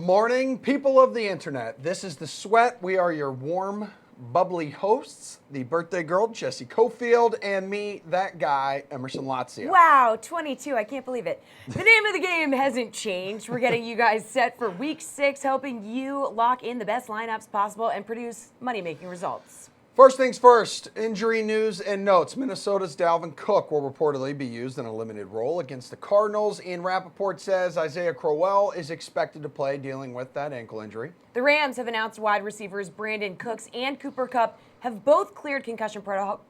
morning, people of the internet. This is The Sweat. We are your warm, bubbly hosts, the birthday girl, Jessie Coffield, and me, that guy, Emerson Lotzia. Wow, 22. I can't believe it. The name of the game hasn't changed. We're getting you guys set for Week 6, helping you lock in the best lineups possible and produce money-making results. First things first, injury news and notes. Minnesota's Dalvin Cook will reportedly be used in a limited role against the Cardinals. Ian Rappaport says Isaiah Crowell is expected to play, dealing with that ankle injury. The Rams have announced wide receivers Brandon Cooks and Cooper Kupp have both cleared concussion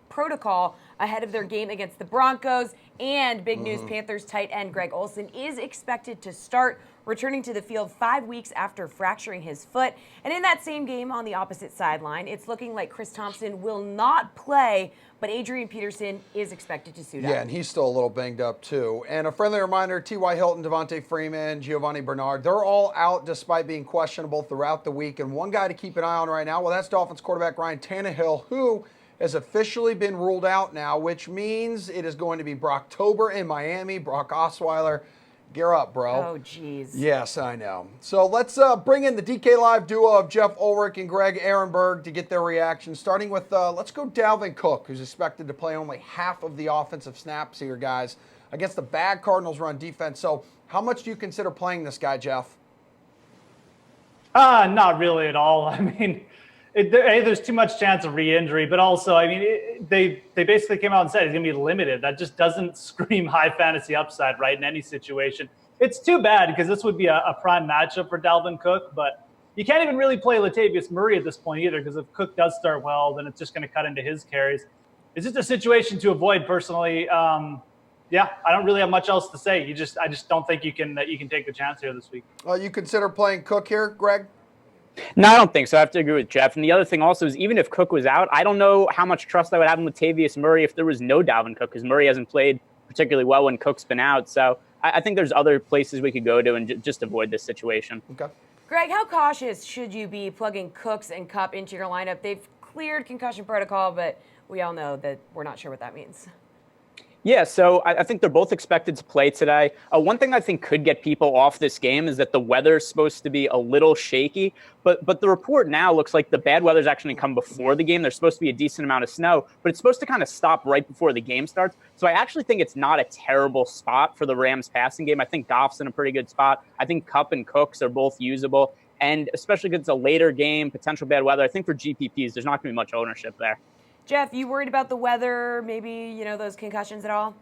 protocol ahead of their game against the Broncos. And big news, Panthers tight end Greg Olsen is expected to start, returning to the field 5 weeks after fracturing his foot. And in that same game on the opposite sideline, it's looking like Chris Thompson will not play, but Adrian Peterson is expected to suit up. Yeah, and he's still a little banged up too. And a friendly reminder, T.Y. Hilton, Devontae Freeman, Giovanni Bernard, they're all out despite being questionable throughout the week. And one guy to keep an eye on right now, well, that's Dolphins quarterback Ryan Tannehill, who has officially been ruled out now, which means it is going to be Brocktober in Miami. Brock Osweiler, gear up, bro. Oh, geez. Yes, I know. So let's bring in the DK Live duo of Jeff Ulrich and Greg Ehrenberg to get their reaction. Starting with, let's go Dalvin Cook, who's expected to play only half of the offensive snaps here, guys, against the bad Cardinals run defense. So how much do you consider playing this guy, Jeff? Not really at all. I mean, there's too much chance of re-injury, but also, I mean, they basically came out and said he's going to be limited. That just doesn't scream high fantasy upside, right, in any situation. It's too bad because this would be a prime matchup for Dalvin Cook, but you can't even really play Latavius Murray at this point either, because if Cook does start well, then it's just going to cut into his carries. It's just a situation to avoid personally. Yeah, I don't really have much else to say. I just don't think you can take the chance here this week. You consider playing Cook here, Greg? No, I don't think so. I have to agree with Jeff. And the other thing also is, even if Cook was out, I don't know how much trust I would have in Latavius Murray if there was no Dalvin Cook, because Murray hasn't played particularly well when Cook's been out. So I think there's other places we could go to and just avoid this situation. Okay. Greg, how cautious should you be plugging Cooks and Kupp into your lineup? They've cleared concussion protocol, but we all know that we're not sure what that means. Yeah, so I think they're both expected to play today. One thing I think could get people off this game is that the weather's supposed to be a little shaky, but the report now looks like the bad weather's actually come before the game. There's supposed to be a decent amount of snow, but it's supposed to kind of stop right before the game starts. So I actually think it's not a terrible spot for the Rams passing game. I think Goff's in a pretty good spot. I think Kupp and Cooks are both usable, and especially because it's a later game, potential bad weather, I think for GPPs, there's not going to be much ownership there. Jeff, you worried about the weather, maybe, those concussions at all?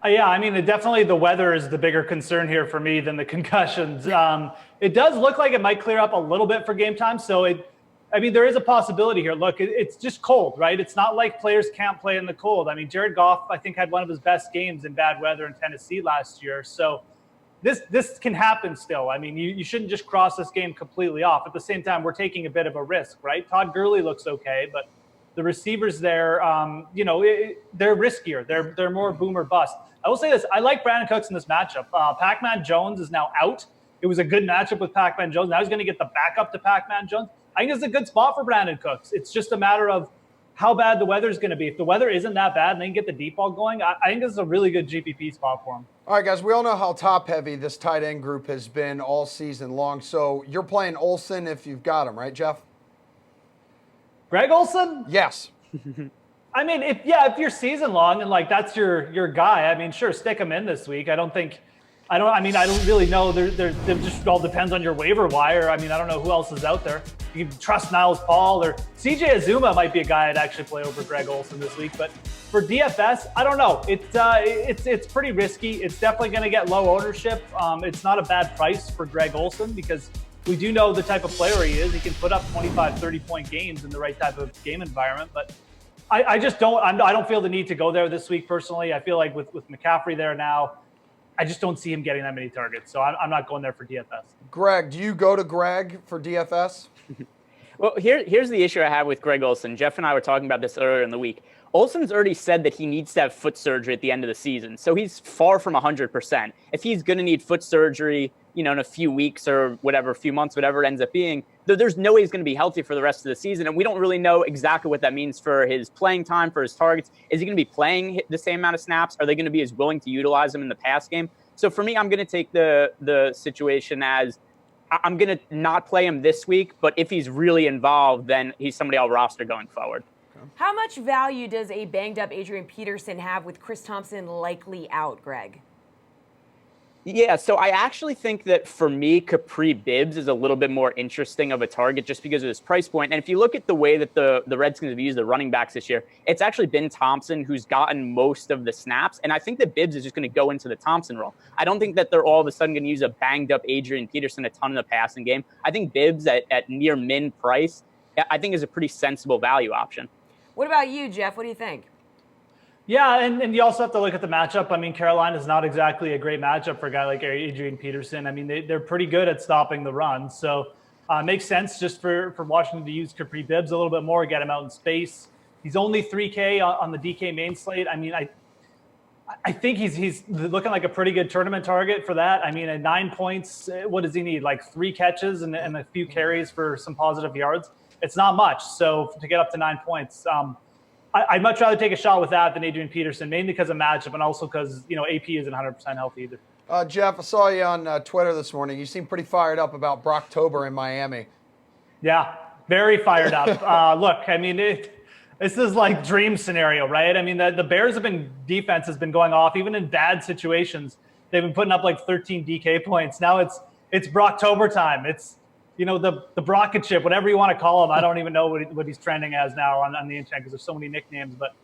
Yeah, I mean, definitely the weather is the bigger concern here for me than the concussions. It does look like it might clear up a little bit for game time. So, there is a possibility here. Look, it's just cold, right? It's not like players can't play in the cold. I mean, Jared Goff, I think, had one of his best games in bad weather in Tennessee last year. So this can happen still. I mean, you shouldn't just cross this game completely off. At the same time, we're taking a bit of a risk, right? Todd Gurley looks okay, but the receivers there, they're riskier. They're more boom or bust. I will say this. I like Brandon Cooks in this matchup. Pac-Man Jones is now out. It was a good matchup with Pac-Man Jones. Now he's going to get the backup to Pac-Man Jones. I think it's a good spot for Brandon Cooks. It's just a matter of how bad the weather is going to be. If the weather isn't that bad and they can get the deep ball going, I think this is a really good GPP spot for him. All right, guys, we all know how top-heavy this tight end group has been all season long. So you're playing Olsen if you've got him, right, Jeff? Greg Olsen? Yes. I mean, if you're season long and that's your guy, I mean, sure, stick him in this week. I don't really know. There just all depends on your waiver wire. I mean, I don't know who else is out there. You can trust Niles Paul or CJ Azuma might be a guy I'd actually play over Greg Olsen this week. But for DFS, I don't know. It's pretty risky. It's definitely going to get low ownership. It's not a bad price for Greg Olsen because we do know the type of player he is. He can put up 25, 30-point games in the right type of game environment. But I don't feel the need to go there this week personally. I feel like with McCaffrey there now, I just don't see him getting that many targets. So I'm not going there for DFS. Greg, do you go to Greg for DFS? Well, here's the issue I have with Greg Olsen. Jeff and I were talking about this earlier in the week. Olsen's already said that he needs to have foot surgery at the end of the season. So he's far from 100%. If he's going to need foot surgery, in a few weeks or whatever, a few months, whatever it ends up being, there's no way he's going to be healthy for the rest of the season. And we don't really know exactly what that means for his playing time, for his targets. Is he going to be playing the same amount of snaps? Are they going to be as willing to utilize him in the pass game? So for me, I'm going to take the situation as I'm going to not play him this week, but if he's really involved, then he's somebody I'll roster going forward. How much value does a banged-up Adrian Peterson have with Chris Thompson likely out, Greg? Yeah, so I actually think that for me, Capri Bibbs is a little bit more interesting of a target just because of his price point. And if you look at the way that the Redskins have used the running backs this year, it's actually been Thompson who's gotten most of the snaps. And I think that Bibbs is just going to go into the Thompson role. I don't think that they're all of a sudden going to use a banged-up Adrian Peterson a ton in the passing game. I think Bibbs at near min price, I think is a pretty sensible value option. What about you, Jeff? What do you think? Yeah, and you also have to look at the matchup. I mean, Carolina is not exactly a great matchup for a guy like Adrian Peterson. I mean, they're pretty good at stopping the run. So it makes sense just for Washington to use Capri Bibbs a little bit more, get him out in space. He's only 3K on the DK main slate. I mean, I think he's looking like a pretty good tournament target for that. I mean, at 9 points, what does he need? Like 3 catches and a few carries for some positive yards? It's not much. So to get up to 9 points, I'd much rather take a shot with that than Adrian Peterson, mainly because of matchup and also because, AP isn't 100% healthy either. Jeff, I saw you on Twitter this morning. You seem pretty fired up about Brocktober in Miami. Yeah, very fired up. Look, I mean, this is like dream scenario, right? I mean, the Bears defense has been going off, even in bad situations. They've been putting up like 13 DK points. Now it's Brocktober time. It's, the Brocket chip, whatever you want to call him. I don't even know what he's trending as now on the internet because there's so many nicknames. But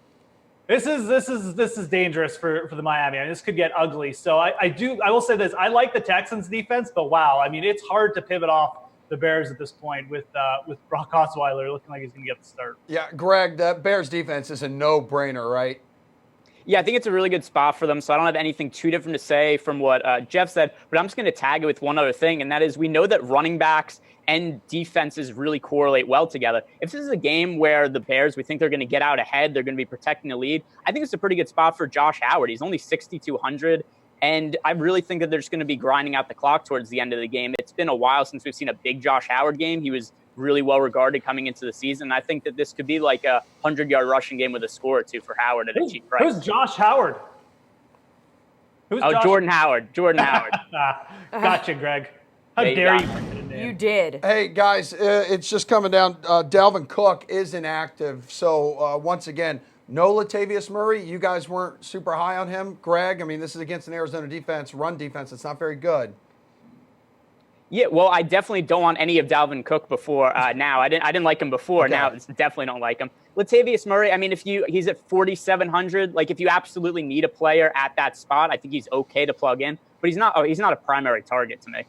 this is dangerous for the Miami. I mean, this could get ugly. So I will say this: I like the Texans defense, but wow, I mean, it's hard to pivot off the Bears at this point with Brock Osweiler looking like he's going to get the start. Yeah, Greg, that Bears defense is a no-brainer, right? Yeah, I think it's a really good spot for them, so I don't have anything too different to say from what Jeff said, but I'm just going to tag it with one other thing, and that is we know that running backs and defenses really correlate well together. If this is a game where the Bears, we think they're going to get out ahead, they're going to be protecting the lead, I think it's a pretty good spot for Josh Howard. He's only 6,200, and I really think that they're just going to be grinding out the clock towards the end of the game. It's been a while since we've seen a big Josh Howard game. He was really well regarded coming into the season. I think that this could be like a 100-yard rushing game with a score or two for Howard at a cheap price. Who's Josh Howard? Jordan Howard. Jordan Howard. Gotcha, Greg. How dare you? You did. Hey, guys, it's just coming down. Dalvin Cook is inactive. So, once again, no Latavius Murray. You guys weren't super high on him. Greg, I mean, this is against an Arizona defense, run defense. It's not very good. Yeah, well, I definitely don't want any of Dalvin Cook before now. I didn't like him before. Okay. Now, definitely don't like him. Latavius Murray, I mean, he's at 4,700. Like, if you absolutely need a player at that spot, I think he's okay to plug in. But he's not a primary target to me.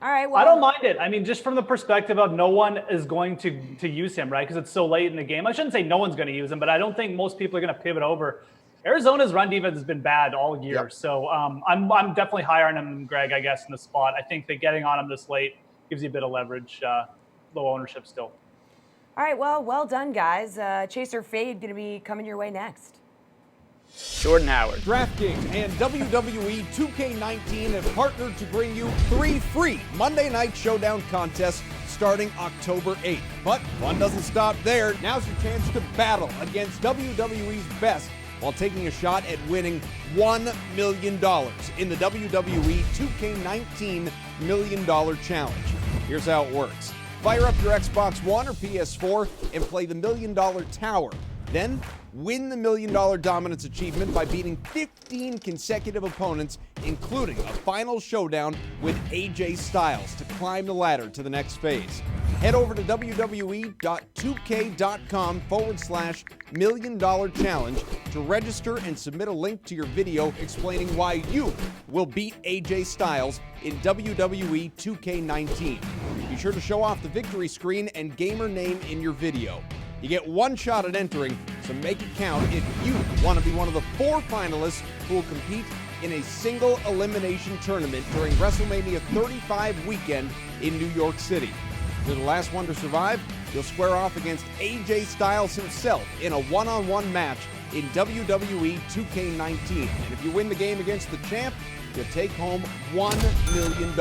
All right, well, I don't mind it. I mean, just from the perspective of no one is going to use him, right? Because it's so late in the game. I shouldn't say no one's going to use him, but I don't think most people are going to pivot over. Arizona's run defense has been bad all year. Yep. So I'm definitely higher on him, Greg, I guess, in the spot. I think that getting on him this late gives you a bit of leverage, low ownership still. All right, well done, guys. Chaser Fade going to be coming your way next. Jordan Howard. DraftKings and WWE 2K19 have partnered to bring you 3 free Monday Night Showdown contests starting October 8th. But fun doesn't stop there. Now's your chance to battle against WWE's best while taking a shot at winning $1 million in the WWE 2K19 $1 Million Challenge. Here's how it works. Fire up your Xbox One or PS4 and play the $1 Million Tower. Then win the $1 Million Dominance achievement by beating 15 consecutive opponents, including a final showdown with AJ Styles to climb the ladder to the next phase. Head over to WWE.2K.com/$1 Million Challenge to register and submit a link to your video explaining why you will beat AJ Styles in WWE 2K19. Be sure to show off the victory screen and gamer name in your video. You get one shot at entering, so make it count if you want to be one of the 4 finalists who will compete in a single elimination tournament during WrestleMania 35 weekend in New York City. If you're the last one to survive, you'll square off against AJ Styles himself in a one-on-one match in WWE 2K19. And if you win the game against the champ, you'll take home $1 million.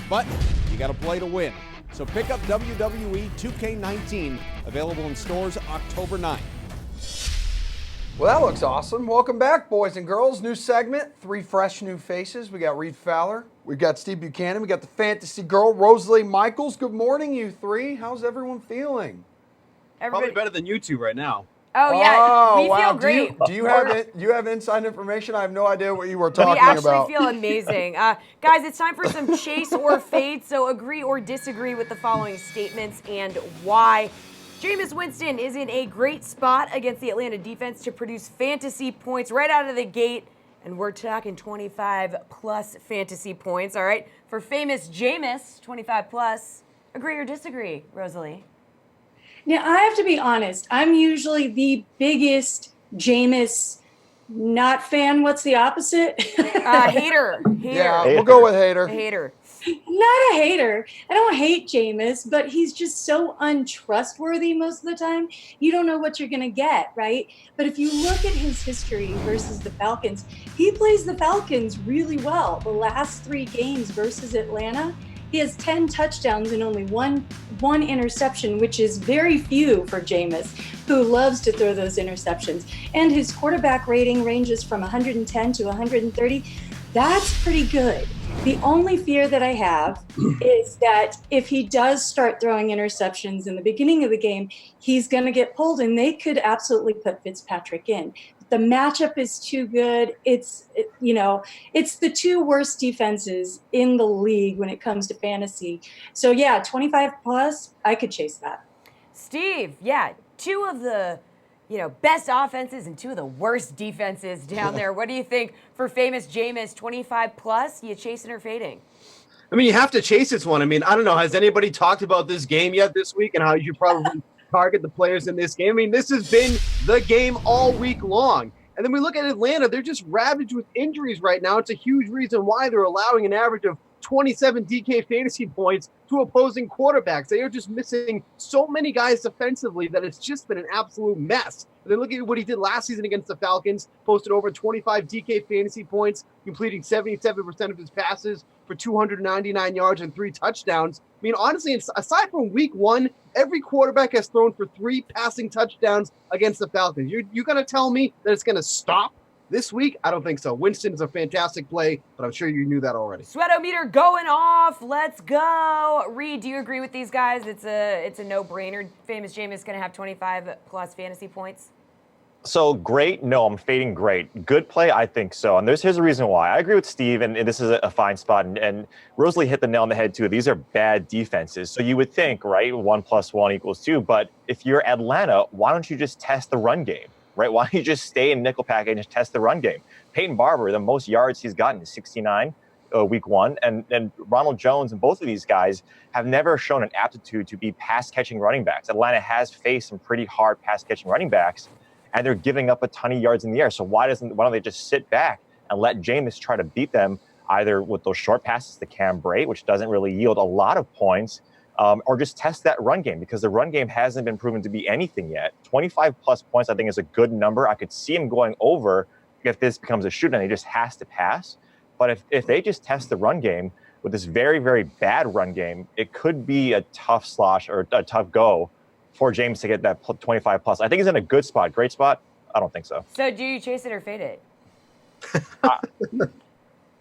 But you got to play to win. So pick up WWE 2K19, available in stores October 9th. Well, that looks awesome. Welcome back, boys and girls. New segment, 3 fresh new faces. We got Reed Fowler, we got Steve Buchanan, we got the fantasy girl, Rosalie Michaels. Good morning, you three. How's everyone feeling? Probably better than you two right now. Oh yeah, we wow. feel great. Do you have inside information? I have no idea what you were talking We actually about. feel amazing. Guys, it's time for some chase or fade, so agree or disagree with the following statements and why. Jameis Winston is in a great spot against the Atlanta defense to produce fantasy points right out of the gate, and we're talking 25-plus fantasy points, all right? For famous Jameis, 25-plus. Agree or disagree, Rosalie? Now, I have to be honest. I'm usually the biggest Jameis not fan. What's the opposite? Hater. Yeah, we'll go with hater. A hater. Not a hater. I don't hate Jameis, but he's just so untrustworthy most of the time. You don't know what you're going to get, right? But if you look at his history versus the Falcons, he plays the Falcons really well. The last 3 games versus Atlanta, he has 10 touchdowns and only one interception, which is very few for Jameis, who loves to throw those interceptions. And his quarterback rating ranges from 110 to 130. That's pretty good. The only fear that I have is that if he does start throwing interceptions in the beginning of the game, he's going to get pulled, and they could absolutely put Fitzpatrick in. The matchup is too good. It's the 2 worst defenses in the league when it comes to fantasy. So yeah, 25 plus, I could chase that. Steve, yeah, 2 of the best offenses and 2 of the worst defenses down there. What do you think for famous Jameis, 25 plus? You chasing or fading? I mean, you have to chase this one. I mean, I don't know. Has anybody talked about this game yet this week and how you probably target the players in this game? I mean, this has been the game all week long. And then we look at Atlanta. They're just ravaged with injuries right now. It's a huge reason why they're allowing an average of 27 DK fantasy points to opposing quarterbacks. They are just missing so many guys defensively that it's just been an absolute mess. And then look at what he did last season against the Falcons, posted over 25 DK fantasy points, completing 77% of his passes for 299 yards and 3 touchdowns. I mean, honestly, aside from week 1, every quarterback has thrown for 3 passing touchdowns against the Falcons. You're going to tell me that it's going to stop this week? I don't think so. Winston is a fantastic play, but I'm sure you knew that already. Sweatometer going off. Let's go. Reed, do you agree with these guys? It's a no-brainer. Famous Jameis going to have 25-plus fantasy points? So great? No, I'm fading great. Good play? I think so. And here's a reason why. I agree with Steve, and this is a fine spot. And Rosalie hit the nail on the head, too. These are bad defenses. So you would think, right, 1 + 1 = 2. But if you're Atlanta, why don't you just test the run game, right? Why don't you just stay in nickel package and just test the run game? Peyton Barber, the most yards he's gotten is 69 week 1. And Ronald Jones and both of these guys have never shown an aptitude to be pass-catching running backs. Atlanta has faced some pretty hard pass-catching running backs, and they're giving up a ton of yards in the air. So why don't they just sit back and let Jameis try to beat them either with those short passes to Cam Brate, which doesn't really yield a lot of points, or just test that run game, because the run game hasn't been proven to be anything yet. 25-plus points, I think, is a good number. I could see him going over if this becomes a shootout and he just has to pass. But if they just test the run game with this very, very bad run game, it could be a tough slosh or a tough go for James to get that 25-plus. I think he's in a good spot. Great spot? I don't think so. So do you chase it or fade it?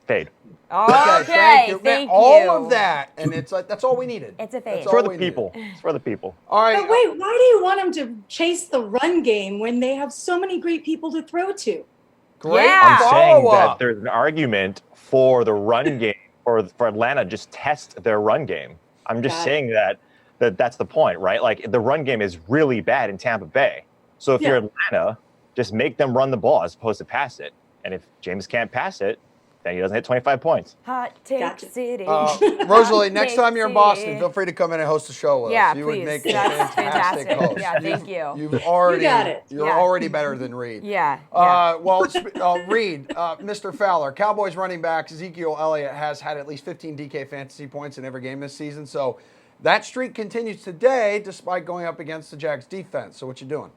Fade. Okay, thank you. All of that, and it's like that's all we needed. It's a fade. For the people. It's for the people. All right. But wait, why do you want them to chase the run game when they have so many great people to throw to? Great Yeah. I'm saying that follow-up. there's an argument for the run game, or for Atlanta, just test their run game. I'm just Got it. saying that's the point, right? Like, the run game is really bad in Tampa Bay. So if you're Atlanta, just make them run the ball as opposed to pass it. And if James can't pass it, then he doesn't hit 25 points. Hot Take Gotcha. City. Rosalie, next Hot time you're in Take Boston, City. feel free to come in and host the show with Yeah, us. You would please. make a That's fantastic fantastic. host. Yeah, thank you. You've already, You got it. You're Yeah. already better than Reed. Yeah. Reed, Mr. Fowler, Cowboys running back Ezekiel Elliott has had at least 15 DK fantasy points in every game this season. So that streak continues today despite going up against the Jags defense. So what you doing?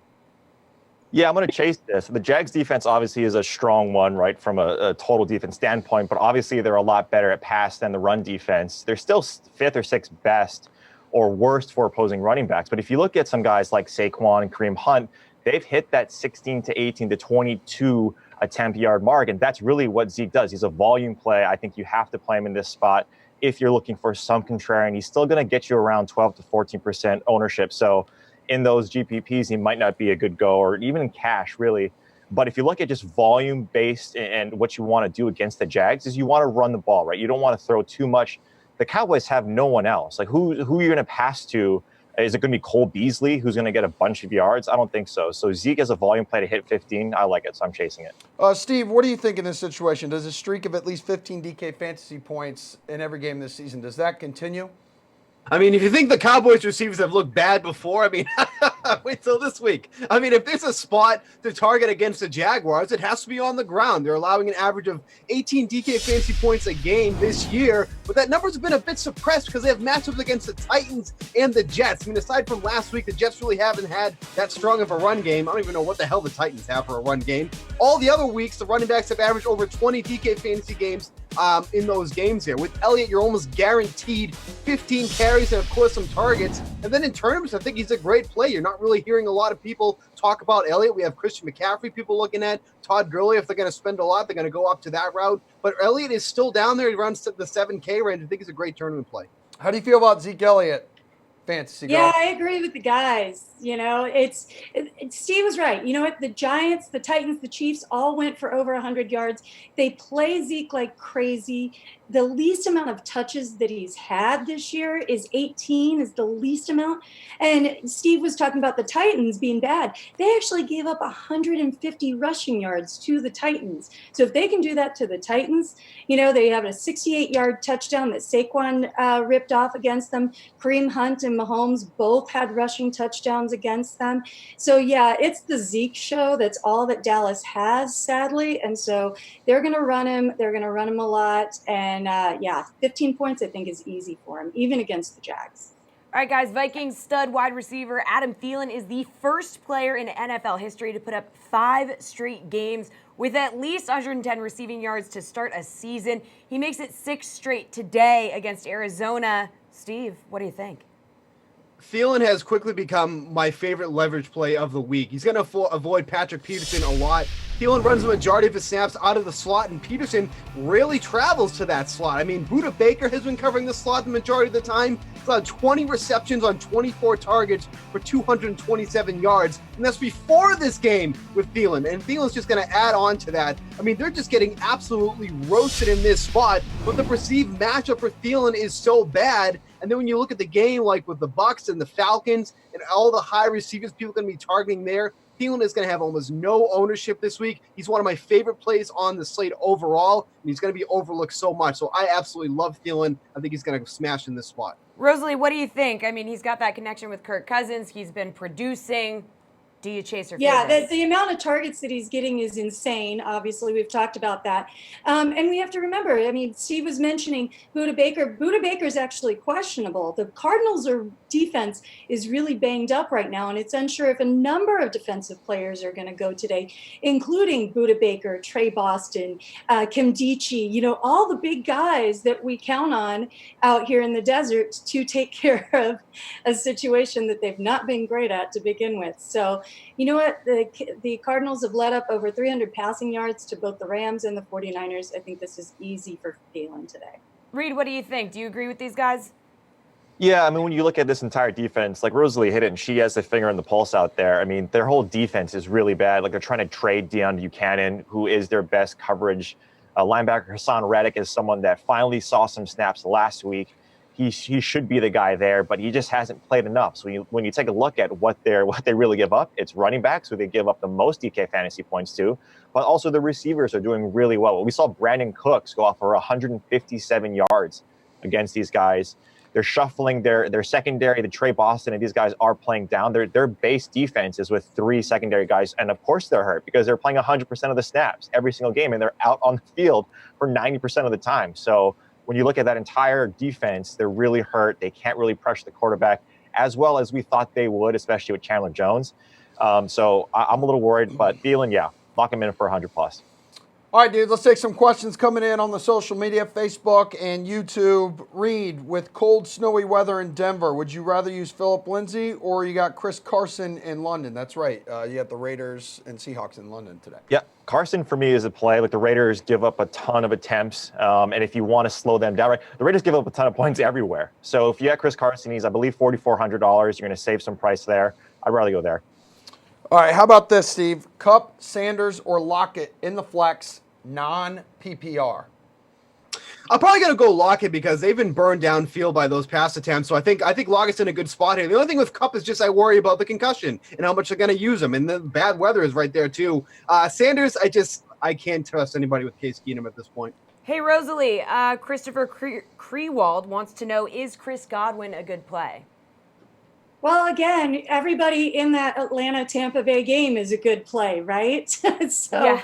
Yeah, I'm going to chase this. The Jags defense obviously is a strong one, right, from a total defense standpoint, but obviously they're a lot better at pass than the run defense. They're still 5th or 6th best or worst for opposing running backs. But if you look at some guys like Saquon and Kareem Hunt, they've hit that 16 to 18 to 22 attempt yard mark. And that's really what Zeke does. He's a volume play. I think you have to play him in this spot. If you're looking for some contrarian, he's still going to get you around 12 to 14% ownership. So in those GPPs, he might not be a good go, or even in cash, really. But if you look at just volume based and what you want to do against the Jags is you want to run the ball, right? You don't want to throw too much. The Cowboys have no one else. Like who are you going to pass to? Is it going to be Cole Beasley who's going to get a bunch of yards? I don't think so. So Zeke as a volume play to hit 15, I like it, so I'm chasing it. Steve, what do you think in this situation? Does a streak of at least 15 DK fantasy points in every game this season, does that continue? I mean, if you think the Cowboys receivers have looked bad before, I mean, wait till this week. I mean, if there's a spot to target against the Jaguars, it has to be on the ground. They're allowing an average of 18 DK fantasy points a game this year, but that number's been a bit suppressed because they have matchups against the Titans and the Jets. I mean, aside from last week, the Jets really haven't had that strong of a run game. I don't even know what the hell the Titans have for a run game. All the other weeks, the running backs have averaged over 20 DK fantasy games in those games here. With Elliott, you're almost guaranteed 15 carries and, of course, some targets. And then in tournaments, I think he's a great play. You're not really hearing a lot of people talk about Elliott. We have Christian McCaffrey people looking at. Todd Gurley, if they're going to spend a lot, they're going to go up to that route. But Elliott is still down there. He runs to the 7K range. I think he's a great tournament play. How do you feel about Zeke Elliott? Fantasy Yeah, golf? I agree with the guys. You know, Steve was right. You know what? The Giants, the Titans, the Chiefs all went for over 100 yards. They play Zeke like crazy. The least amount of touches that he's had this year is 18, is the least amount. And Steve was talking about the Titans being bad. They actually gave up 150 rushing yards to the Titans. So if they can do that to the Titans, you know, they have a 68-yard touchdown that Saquon ripped off against them. Kareem Hunt and Mahomes both had rushing touchdowns against them. So, yeah, it's the Zeke show. That's all that Dallas has, sadly. And so they're going to run him. They're going to run him a lot. And, 15 points I think is easy for him, even against the Jags. All right, guys, Vikings stud wide receiver Adam Thielen is the first player in NFL history to put up 5 straight games with at least 110 receiving yards to start a season. He makes it 6 straight today against Arizona. Steve, what do you think? Thielen has quickly become my favorite leverage play of the week. He's going to avoid Patrick Peterson a lot. Thielen runs the majority of his snaps out of the slot, and Peterson rarely travels to that slot. I mean, Budda Baker has been covering the slot the majority of the time. He's allowed 20 receptions on 24 targets for 227 yards, and that's before this game with Thielen. And Thielen's just going to add on to that. I mean, they're just getting absolutely roasted in this spot, but the perceived matchup for Thielen is so bad. And then when you look at the game, like with the Bucs and the Falcons and all the high receivers people are going to be targeting there, Thielen is going to have almost no ownership this week. He's one of my favorite plays on the slate overall, and he's going to be overlooked so much. So I absolutely love Thielen. I think he's going to smash in this spot. Rosalie, what do you think? I mean, he's got that connection with Kirk Cousins. He's been producing. Do you chase or Yeah, the amount of targets that he's getting is insane. Obviously, we've talked about that. And we have to remember, I mean, Steve was mentioning Budda Baker. Budda Baker is actually questionable. The Cardinals' defense is really banged up right now, and it's unsure if a number of defensive players are going to go today, including Budda Baker, Trey Boston, Kim Dichie, you know, all the big guys that we count on out here in the desert to take care of a situation that they've not been great at to begin with. So, you know what? The Cardinals have let up over 300 passing yards to both the Rams and the 49ers. I think this is easy for Thielen today. Reed, what do you think? Do you agree with these guys? Yeah, I mean, when you look at this entire defense, like Rosalie hit it, and she has the finger on the pulse out there. I mean, their whole defense is really bad. Like, they're trying to trade Deion Buchanan, who is their best coverage linebacker. Hassan Reddick is someone that finally saw some snaps last week. He should be the guy there, but he just hasn't played enough. So when you take a look at what they really give up, it's running backs who they give up the most DK fantasy points to, but also the receivers are doing really well. We saw Brandon Cooks go off for 157 yards against these guys. They're shuffling their secondary. The Trey Boston and these guys are playing down. Their base defense is with 3 secondary guys, and of course they're hurt because they're playing 100% of the snaps every single game, and they're out on the field for 90% of the time. So when you look at that entire defense, they're really hurt. They can't really pressure the quarterback as well as we thought they would, especially with Chandler Jones. So I'm a little worried, but Thielen, yeah, lock him in for 100 plus. All right, dude, let's take some questions coming in on the social media, Facebook and YouTube. Reed, with cold, snowy weather in Denver, would you rather use Philip Lindsay or you got Chris Carson in London? That's right. You got the Raiders and Seahawks in London today. Yeah, Carson for me is a play. Like the Raiders give up a ton of attempts, and if you want to slow them down, right? The Raiders give up a ton of points everywhere. So if you have Chris Carson, he's I believe $4,400. You're going to save some price there. I'd rather go there. All right, how about this, Steve? Cup, Sanders, or Lockett in the flex, non-PPR? I'm probably going to go Lockett because they've been burned downfield by those pass attempts. So I think Lockett's in a good spot here. The only thing with Kupp is just I worry about the concussion and how much they're going to use him. And the bad weather is right there too. Sanders, I can't trust anybody with Case Keenum at this point. Hey, Rosalie, Christopher Krewald wants to know, is Chris Godwin a good play? Well, again, everybody in that Atlanta-Tampa Bay game is a good play, right? So, yeah.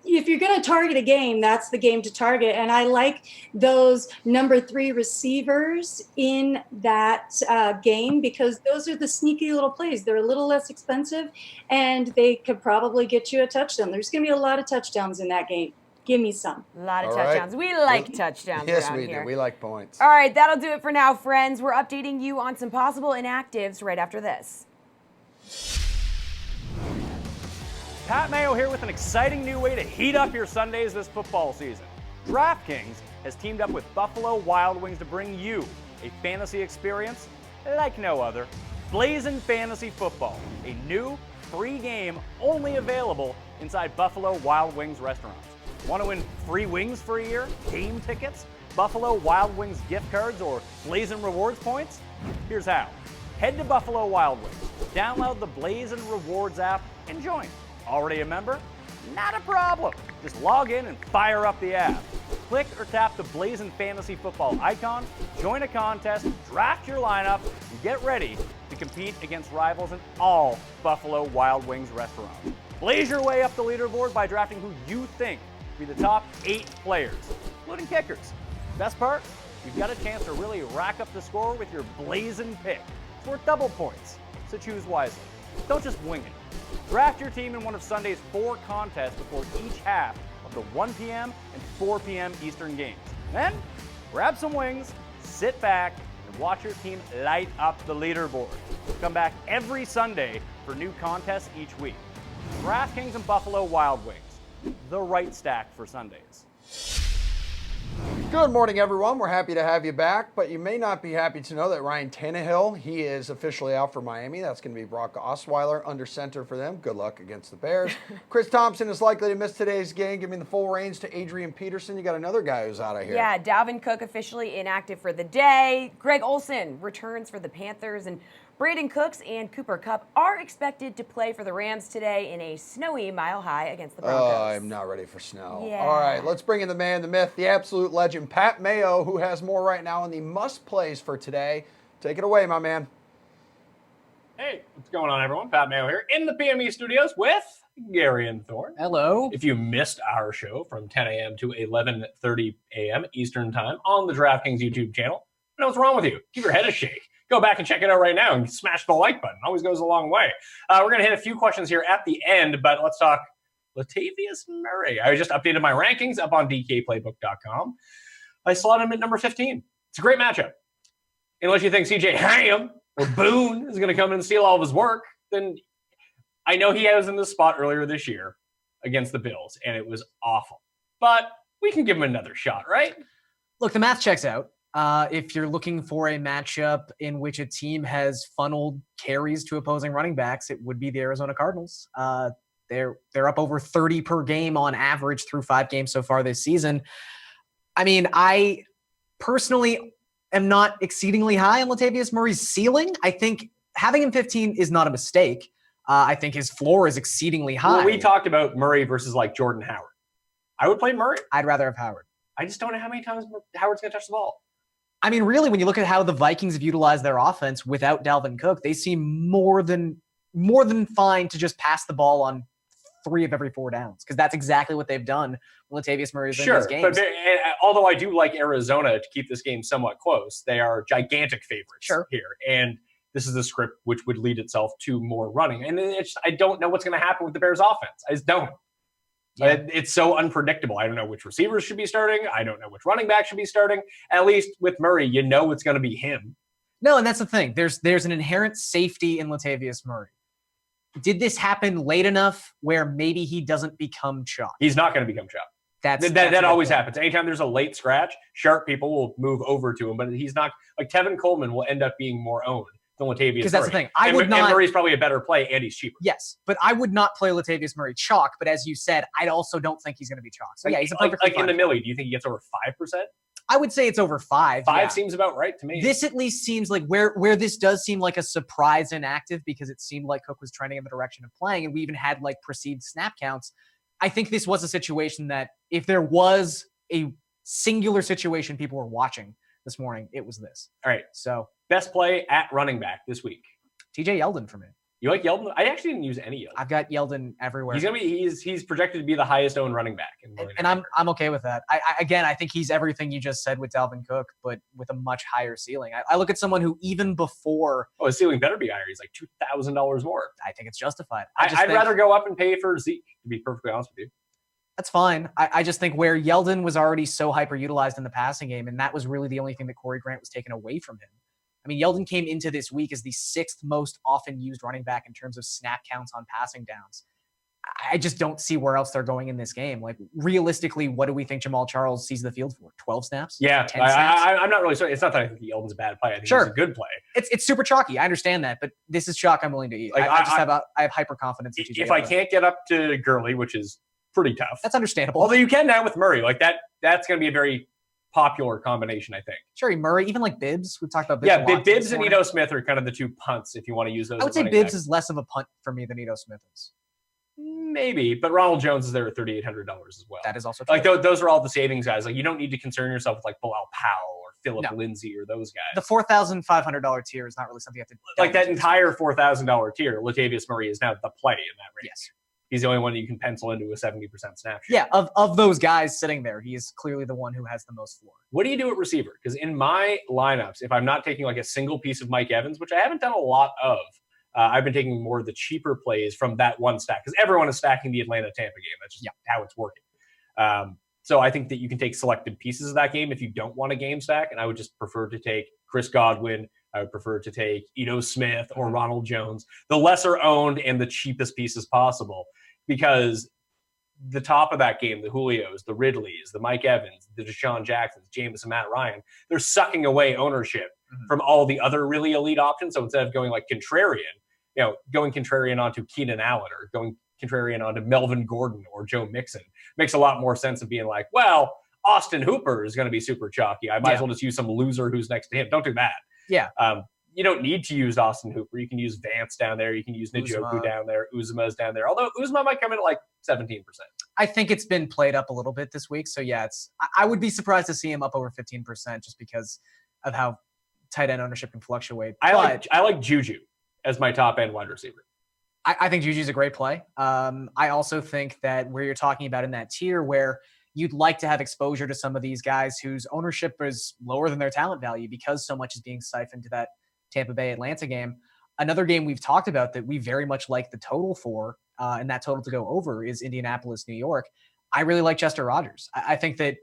If you're going to target a game, that's the game to target. And I like those number 3 receivers in that game because those are the sneaky little plays. They're a little less expensive, and they could probably get you a touchdown. There's going to be a lot of touchdowns in that game. Give me some. A lot of All touchdowns. right. We like touchdowns Yes, around we here. do. We like points. All right, that'll do it for now, friends. We're updating you on some possible inactives right after this. Pat Mayo here with an exciting new way to heat up your Sundays this football season. DraftKings has teamed up with Buffalo Wild Wings to bring you a fantasy experience like no other. Blazin Fantasy Football, a new free game only available inside Buffalo Wild Wings restaurants. Want to win free wings for a year, game tickets, Buffalo Wild Wings gift cards, or Blazin Rewards points? Here's how. Head to Buffalo Wild Wings, download the Blazin Rewards app, and join. Already a member? Not a problem. Just log in and fire up the app. Click or tap the Blazin Fantasy Football icon, join a contest, draft your lineup, and get ready to compete against rivals in all Buffalo Wild Wings restaurants. Blaze your way up the leaderboard by drafting who you think will be the top 8 players, including kickers. Best part? You've got a chance to really rack up the score with your Blazin pick. It's worth double points, so choose wisely. Don't just wing it. Draft your team in one of Sunday's 4 contests before each half of the 1 p.m. and 4 p.m. Eastern games. Then, grab some wings, sit back, and watch your team light up the leaderboard. Come back every Sunday for new contests each week. DraftKings and Buffalo Wild Wings, the right stack for Sundays. Good morning, everyone. We're happy to have you back, but you may not be happy to know that Ryan Tannehill, he is officially out for Miami. That's going to be Brock Osweiler under center for them. Good luck against the Bears. Chris Thompson is likely to miss today's game, giving the full reins to Adrian Peterson. You got another guy who's out of here. Yeah, Dalvin Cook officially inactive for the day. Greg Olsen returns for the Panthers, and Brandon Cooks and Cooper Kupp are expected to play for the Rams today in a snowy Mile High against the Broncos. Oh, I'm not ready for snow. Yeah. All right, let's bring in the man, the myth, the absolute legend, Pat Mayo, who has more right now in the must-plays for today. Take it away, my man. Hey, what's going on, everyone? Pat Mayo here in the PME studios with Gary and Thorne. Hello. If you missed our show from 10 a.m. to 11:30 a.m. Eastern Time on the DraftKings YouTube channel, I know what's wrong with you. Give your head a shake. Go back and check it out right now and smash the like button. Always goes a long way. We're going to hit a few questions here at the end, but let's talk Latavius Murray. I just updated my rankings up on DKPlaybook.com. I slot him at number 15. It's a great matchup. Unless you think CJ Ham or Boone is going to come in and steal all of his work, then I know he was in this spot earlier this year against the Bills, and it was awful. But we can give him another shot, right? Look, the math checks out. If you're looking for a matchup in which a team has funneled carries to opposing running backs, it would be the Arizona Cardinals. They're up over 30 per game on average through 5 games so far this season. I mean, I personally am not exceedingly high on Latavius Murray's ceiling. I think having him 15 is not a mistake. I think his floor is exceedingly high. Well, we talked about Murray versus like Jordan Howard. I would play Murray. I'd rather have Howard. I just don't know how many times Howard's going to touch the ball. I mean, really, when you look at how the Vikings have utilized their offense without Dalvin Cook, they seem more than fine to just pass the ball on 3 of every 4 downs, because that's exactly what they've done when Latavius Murray is in these games. But although I do like Arizona to keep this game somewhat close, they are gigantic favorites here. And this is a script which would lead itself to more running. And I don't know what's going to happen with the Bears offense. I just don't. Yeah. It's so unpredictable. I don't know which receivers should be starting. I don't know which running back should be starting. At least with Murray, you know it's going to be him. No, and that's the thing. There's an inherent safety in Latavius Murray. Did this happen late enough where maybe he doesn't become chalk? He's not going to become chalk. That always happens. Anytime there's a late scratch, sharp people will move over to him, but he's not like Tevin Coleman will end up being more owned than Latavius Murray. Because that's the thing. And Murray's probably a better play, and he's cheaper. Yes, but I would not play Latavius Murray chalk. But as you said, I also don't think he's going to be chalk. So yeah, he's a perfectly like in the millie. Do you think he gets over 5%? I would say it's over 5. 5 seems about right to me. This at least seems like where this does seem like a surprise inactive because it seemed like Cook was trending in the direction of playing, and we even had like perceived snap counts. I think this was a situation that if there was a singular situation people were watching this morning, it was this. All right. So best play at running back this week. TJ Yeldon for me. You like Yeldon? I actually didn't use any Yeldon. I've got Yeldon everywhere. He's projected to be the highest owned running back. And I'm okay with that. I think he's everything you just said with Dalvin Cook, but with a much higher ceiling. I look at someone who even before. Oh, his ceiling better be higher. He's like $2,000 more. I think it's justified. I'd rather go up and pay for Zeke, to be perfectly honest with you. That's fine. I just think where Yeldon was already so hyper-utilized in the passing game, and that was really the only thing that Corey Grant was taken away from him. I mean, Yeldon came into this week as the 6th most often used running back in terms of snap counts on passing downs. I just don't see where else they're going in this game. Like, realistically, what do we think Jamal Charles sees the field for? 12 snaps? Yeah, 10 snaps? I'm not really sorry. It's not that I think Yeldon's a bad play. I think he's a good play. It's super chalky. I understand that, but this is chalk I'm willing to eat. Like, I have hyper confidence in TJ If Yeldon. I can't get up to Gurley, which is pretty tough. That's understandable. Although you can now with Murray. Like that's going to be a very popular combination, I think. Sure, Murray, even like Bibbs. We've talked about Bibbs. Yeah, Bibbs and Ito Smith are kind of the two punts if you want to use those. I would say Bibbs is less of a punt for me than Ito Smith is. Maybe, but Ronald Jones is there at $3,800 as well. That is also true. Like those are all the savings guys. Like you don't need to concern yourself with like Bilal Powell or Philip Lindsay or those guys. The $4,500 tier is not really something you have to like that entire $4,000 tier. Latavius Murray is now the play in that range. Yes. He's the only one you can pencil into a 70% snapshot. Yeah, of those guys sitting there, he is clearly the one who has the most floor. What do you do at receiver? Because in my lineups, if I'm not taking like a single piece of Mike Evans, which I haven't done a lot of, I've been taking more of the cheaper plays from that one stack because everyone is stacking the Atlanta-Tampa game. That's just how it's working. So I think that you can take selected pieces of that game if you don't want a game stack, and I would just prefer to take Chris Godwin. I would prefer to take Ito Smith or Ronald Jones, the lesser owned and the cheapest pieces possible, because the top of that game, the Julios, the Ridleys, the Mike Evans, the Deshaun Jacksons, Jameis and Matt Ryan, they're sucking away ownership from all the other really elite options. So instead of going like Contrarian, going Contrarian onto Keenan Allen or going Contrarian onto Melvin Gordon or Joe Mixon makes a lot more sense than being like, well, Austin Hooper is going to be super chalky. I might as well just use some loser who's next to him. Don't do that. Yeah. You don't need to use Austin Hooper. You can use Vance down there. You can use Njoku down there. Uzomah's down there. Although Uzomah might come in at like 17%. I think it's been played up a little bit this week. So yeah, I would be surprised to see him up over 15% just because of how tight end ownership can fluctuate. I like Juju as my top end wide receiver. I think Juju's a great play. I also think that where you're talking about in that tier where you'd like to have exposure to some of these guys whose ownership is lower than their talent value because so much is being siphoned to that Tampa Bay Atlanta game. Another game we've talked about that we very much like the total for, and that total to go over is Indianapolis, New York. I really like Chester Rogers. I think that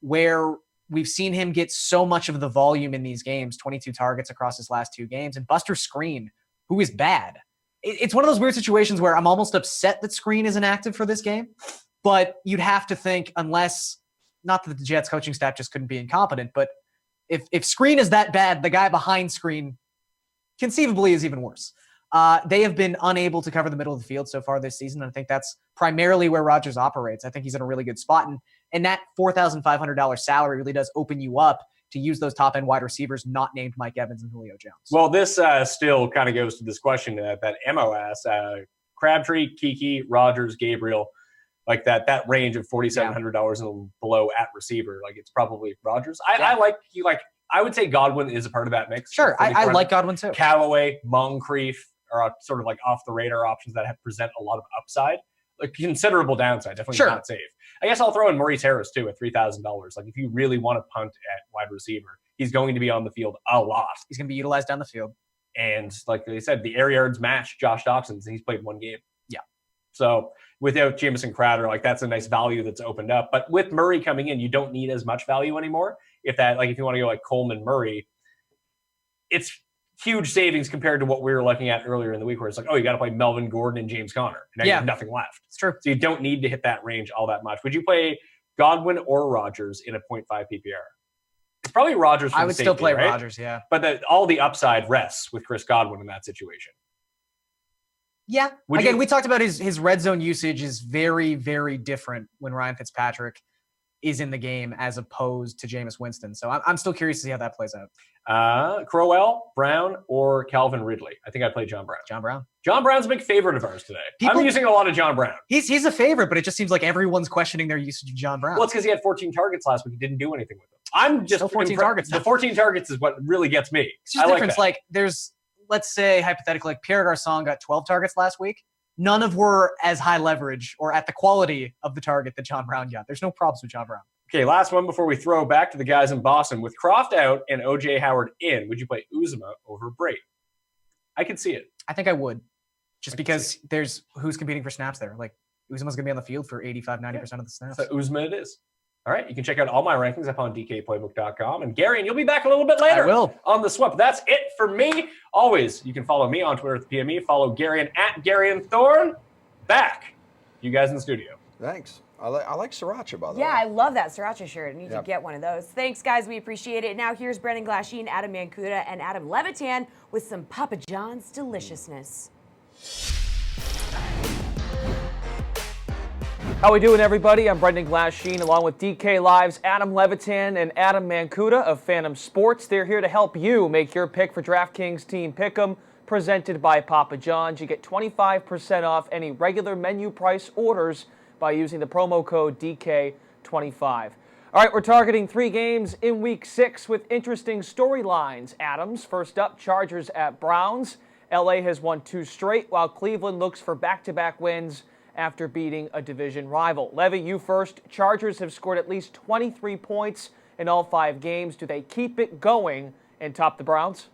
where we've seen him get so much of the volume in these games, 22 targets across his last 2 games, and Buster Screen, who is bad. It's one of those weird situations where I'm almost upset that Screen isn't active for this game, but you'd have to think unless, not that the Jets coaching staff just couldn't be incompetent, but if Screen is that bad, the guy behind Screen conceivably is even worse. They have been unable to cover the middle of the field so far this season. And I think that's primarily where Rodgers operates. I think he's in a really good spot. And that $4,500 salary really does open you up to use those top end wide receivers not named Mike Evans and Julio Jones. Well, this still kind of goes to this question that Mo asked. Crabtree, Kiki, Rodgers, Gabriel, like that range of $4,700 and below at receiver. Like it's probably Rodgers. I would say Godwin is a part of that mix. Sure, I like Godwin too. Callaway, Moncrief are sort of like off the radar options that have present a lot of upside, like considerable downside. Definitely not safe. I guess I'll throw in Maurice Harris too at $3,000. Like if you really want to punt at wide receiver, he's going to be on the field a lot. He's going to be utilized down the field. And like they said, the air yards match Josh Doxson's, and he's played 1 game. Yeah. So without Jameis Crowder, like that's a nice value that's opened up. But with Murray coming in, you don't need as much value anymore. If you want to go like Coleman Murray, it's huge savings compared to what we were looking at earlier in the week, where it's like, oh, you got to play Melvin Gordon and James Conner. Now you have nothing left. It's true. So you don't need to hit that range all that much. Would you play Godwin or Rodgers in a 0.5 PPR? It's probably Rodgers. I would still play right? Rodgers, yeah. But all the upside rests with Chris Godwin in that situation. Yeah. Again, we talked about his red zone usage is very, very different when Ryan Fitzpatrick is in the game as opposed to Jameis Winston. So I'm still curious to see how that plays out. Crowell, Brown, or Calvin Ridley? I think I'd play John Brown. John Brown. John Brown's a big favorite of ours today. I'm using a lot of John Brown. He's a favorite, but it just seems like everyone's questioning their usage of John Brown. Well, it's because he had 14 targets last week. He didn't do anything with them. I'm just still 14 targets. The 14 targets is what really gets me. It's just difference. Like there's, let's say hypothetically, like Pierre Garçon got 12 targets last week. None of were as high leverage or at the quality of the target that John Brown got. There's no problems with John Brown. Okay, last one before we throw back to the guys in Boston. With Croft out and O.J. Howard in, would you play Uzomah over Brate? I could see it. I think I would. Just because there's who's competing for snaps there. Like Uzomah's going to be on the field for 85, 90% of the snaps. So Uzomah it is. All right, you can check out all my rankings up on DKPlaybook.com. And Gary, and you'll be back a little bit later on the swap. That's it for me. Always, you can follow me on Twitter at the PME. Follow Gary at Gary and Thorne. Back. You guys in the studio. Thanks. I like Sriracha, by the way. Yeah, I love that Sriracha shirt. I need to get one of those. Thanks, guys. We appreciate it. Now here's Brendan Glasheen, Adam Mancuda, and Adam Levitan with some Papa John's deliciousness. How we doing, everybody? I'm Brendan Glasheen, along with DK Live's Adam Levitan and Adam Mancuda of Phantom Sports. They're here to help you make your pick for DraftKings Team Pick'em, presented by Papa John's. You get 25% off any regular menu price orders by using the promo code DK25. All right, we're targeting 3 games in Week 6 with interesting storylines. Adams, first up, Chargers at Browns. LA has won 2 straight, while Cleveland looks for back-to-back wins after beating a division rival. Levy, you first. Chargers have scored at least 23 points in all 5 games. Do they keep it going and top the Browns?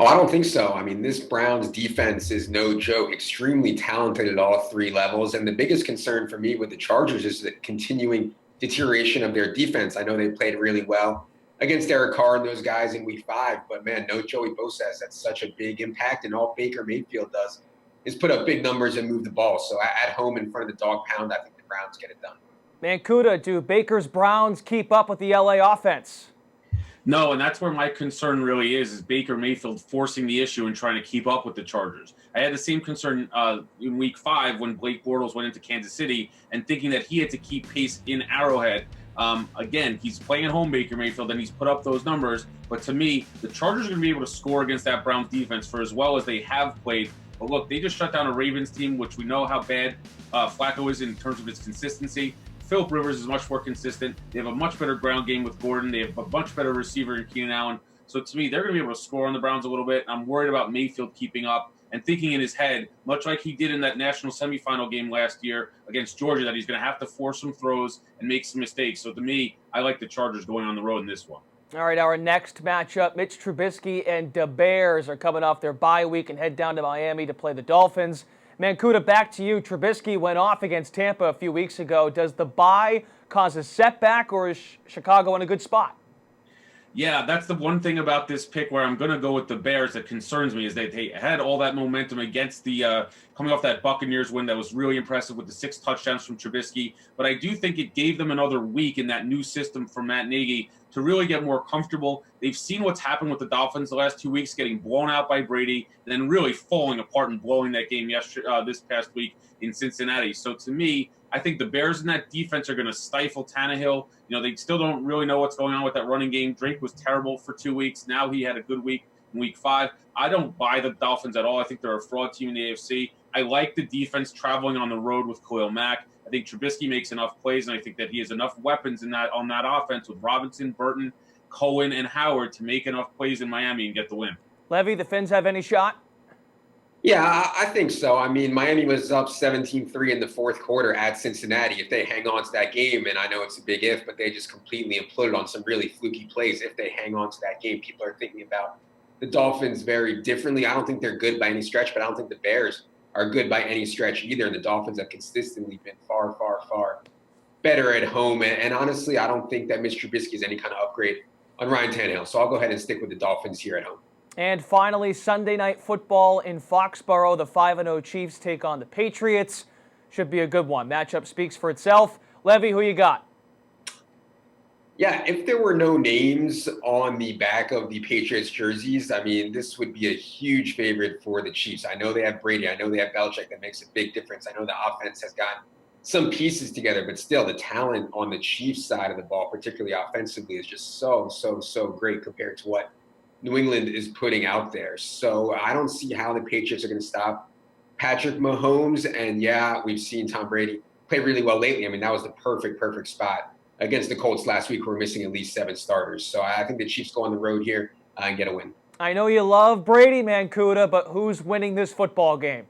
Oh, I don't think so. I mean, this Browns defense is no joke, extremely talented at all 3 levels. And the biggest concern for me with the Chargers is the continuing deterioration of their defense. I know they played really well against Derek Carr and those guys in Week 5, but man, no Joey Bosa has such a big impact, and all Baker Mayfield does is put up big numbers and move the ball. So at home in front of the dog pound, I think the Browns get it done. Mancuda, do Baker's Browns keep up with the LA offense? No, and that's where my concern really is Baker Mayfield forcing the issue and trying to keep up with the Chargers. I had the same concern in Week 5 when Blake Bortles went into Kansas City and thinking that he had to keep pace in Arrowhead. Again, he's playing at home, Baker Mayfield, and he's put up those numbers. But to me, the Chargers are going to be able to score against that Browns defense for as well as they have played. But look, they just shut down a Ravens team, which we know how bad Flacco is in terms of his consistency. Phillip Rivers is much more consistent. They have a much better ground game with Gordon. They have a much better receiver in Keenan Allen. So to me, they're going to be able to score on the Browns a little bit. I'm worried about Mayfield keeping up and thinking in his head, much like he did in that national semifinal game last year against Georgia, that he's going to have to force some throws and make some mistakes. So to me, I like the Chargers going on the road in this one. All right, our next matchup, Mitch Trubisky and the Bears are coming off their bye week and head down to Miami to play the Dolphins. Mancuda, back to you. Trubisky went off against Tampa a few weeks ago. Does the bye cause a setback, or is Chicago in a good spot? Yeah, that's the one thing about this pick where I'm going to go with the Bears that concerns me is that they had all that momentum against the coming off that Buccaneers win that was really impressive with the 6 touchdowns from Trubisky. But I do think it gave them another week in that new system from Matt Nagy to really get more comfortable. They've seen what's happened with the Dolphins the last 2 weeks, getting blown out by Brady and then really falling apart and blowing that game this past week in Cincinnati. So to me, I think the Bears in that defense are going to stifle Tannehill. You know, they still don't really know what's going on with that running game. Drake was terrible for 2 weeks. Now he had a good week in Week 5. I don't buy the Dolphins at all. I think they're a fraud team in the AFC. I like the defense traveling on the road with Khalil Mack. I think Trubisky makes enough plays, and I think that he has enough weapons on that offense with Robinson, Burton, Cohen, and Howard to make enough plays in Miami and get the win. Levy, the Fins have any shot? Yeah, I think so. I mean, Miami was up 17-3 in the 4th quarter at Cincinnati. If they hang on to that game, and I know it's a big if, but they just completely imploded on some really fluky plays. If they hang on to that game, people are thinking about the Dolphins very differently. I don't think they're good by any stretch, but I don't think the Bears are good by any stretch either. And the Dolphins have consistently been far, far, far better at home. And honestly, I don't think that Mitch Trubisky is any kind of upgrade on Ryan Tannehill. So I'll go ahead and stick with the Dolphins here at home. And finally, Sunday Night Football in Foxborough. The 5-0 Chiefs take on the Patriots. Should be a good one. Matchup speaks for itself. Levy, who you got? Yeah, if there were no names on the back of the Patriots jerseys, I mean, this would be a huge favorite for the Chiefs. I know they have Brady. I know they have Belichick. That makes a big difference. I know the offense has gotten some pieces together, but still the talent on the Chiefs side of the ball, particularly offensively, is just so great compared to what New England is putting out there. So I don't see how the Patriots are going to stop Patrick Mahomes. And yeah, we've seen Tom Brady play really well lately. I mean, that was the perfect spot against the Colts last week, who were missing at least 7 starters. So I think the Chiefs go on the road here and get a win. I know you love Brady, Mancuda, but who's winning this football game?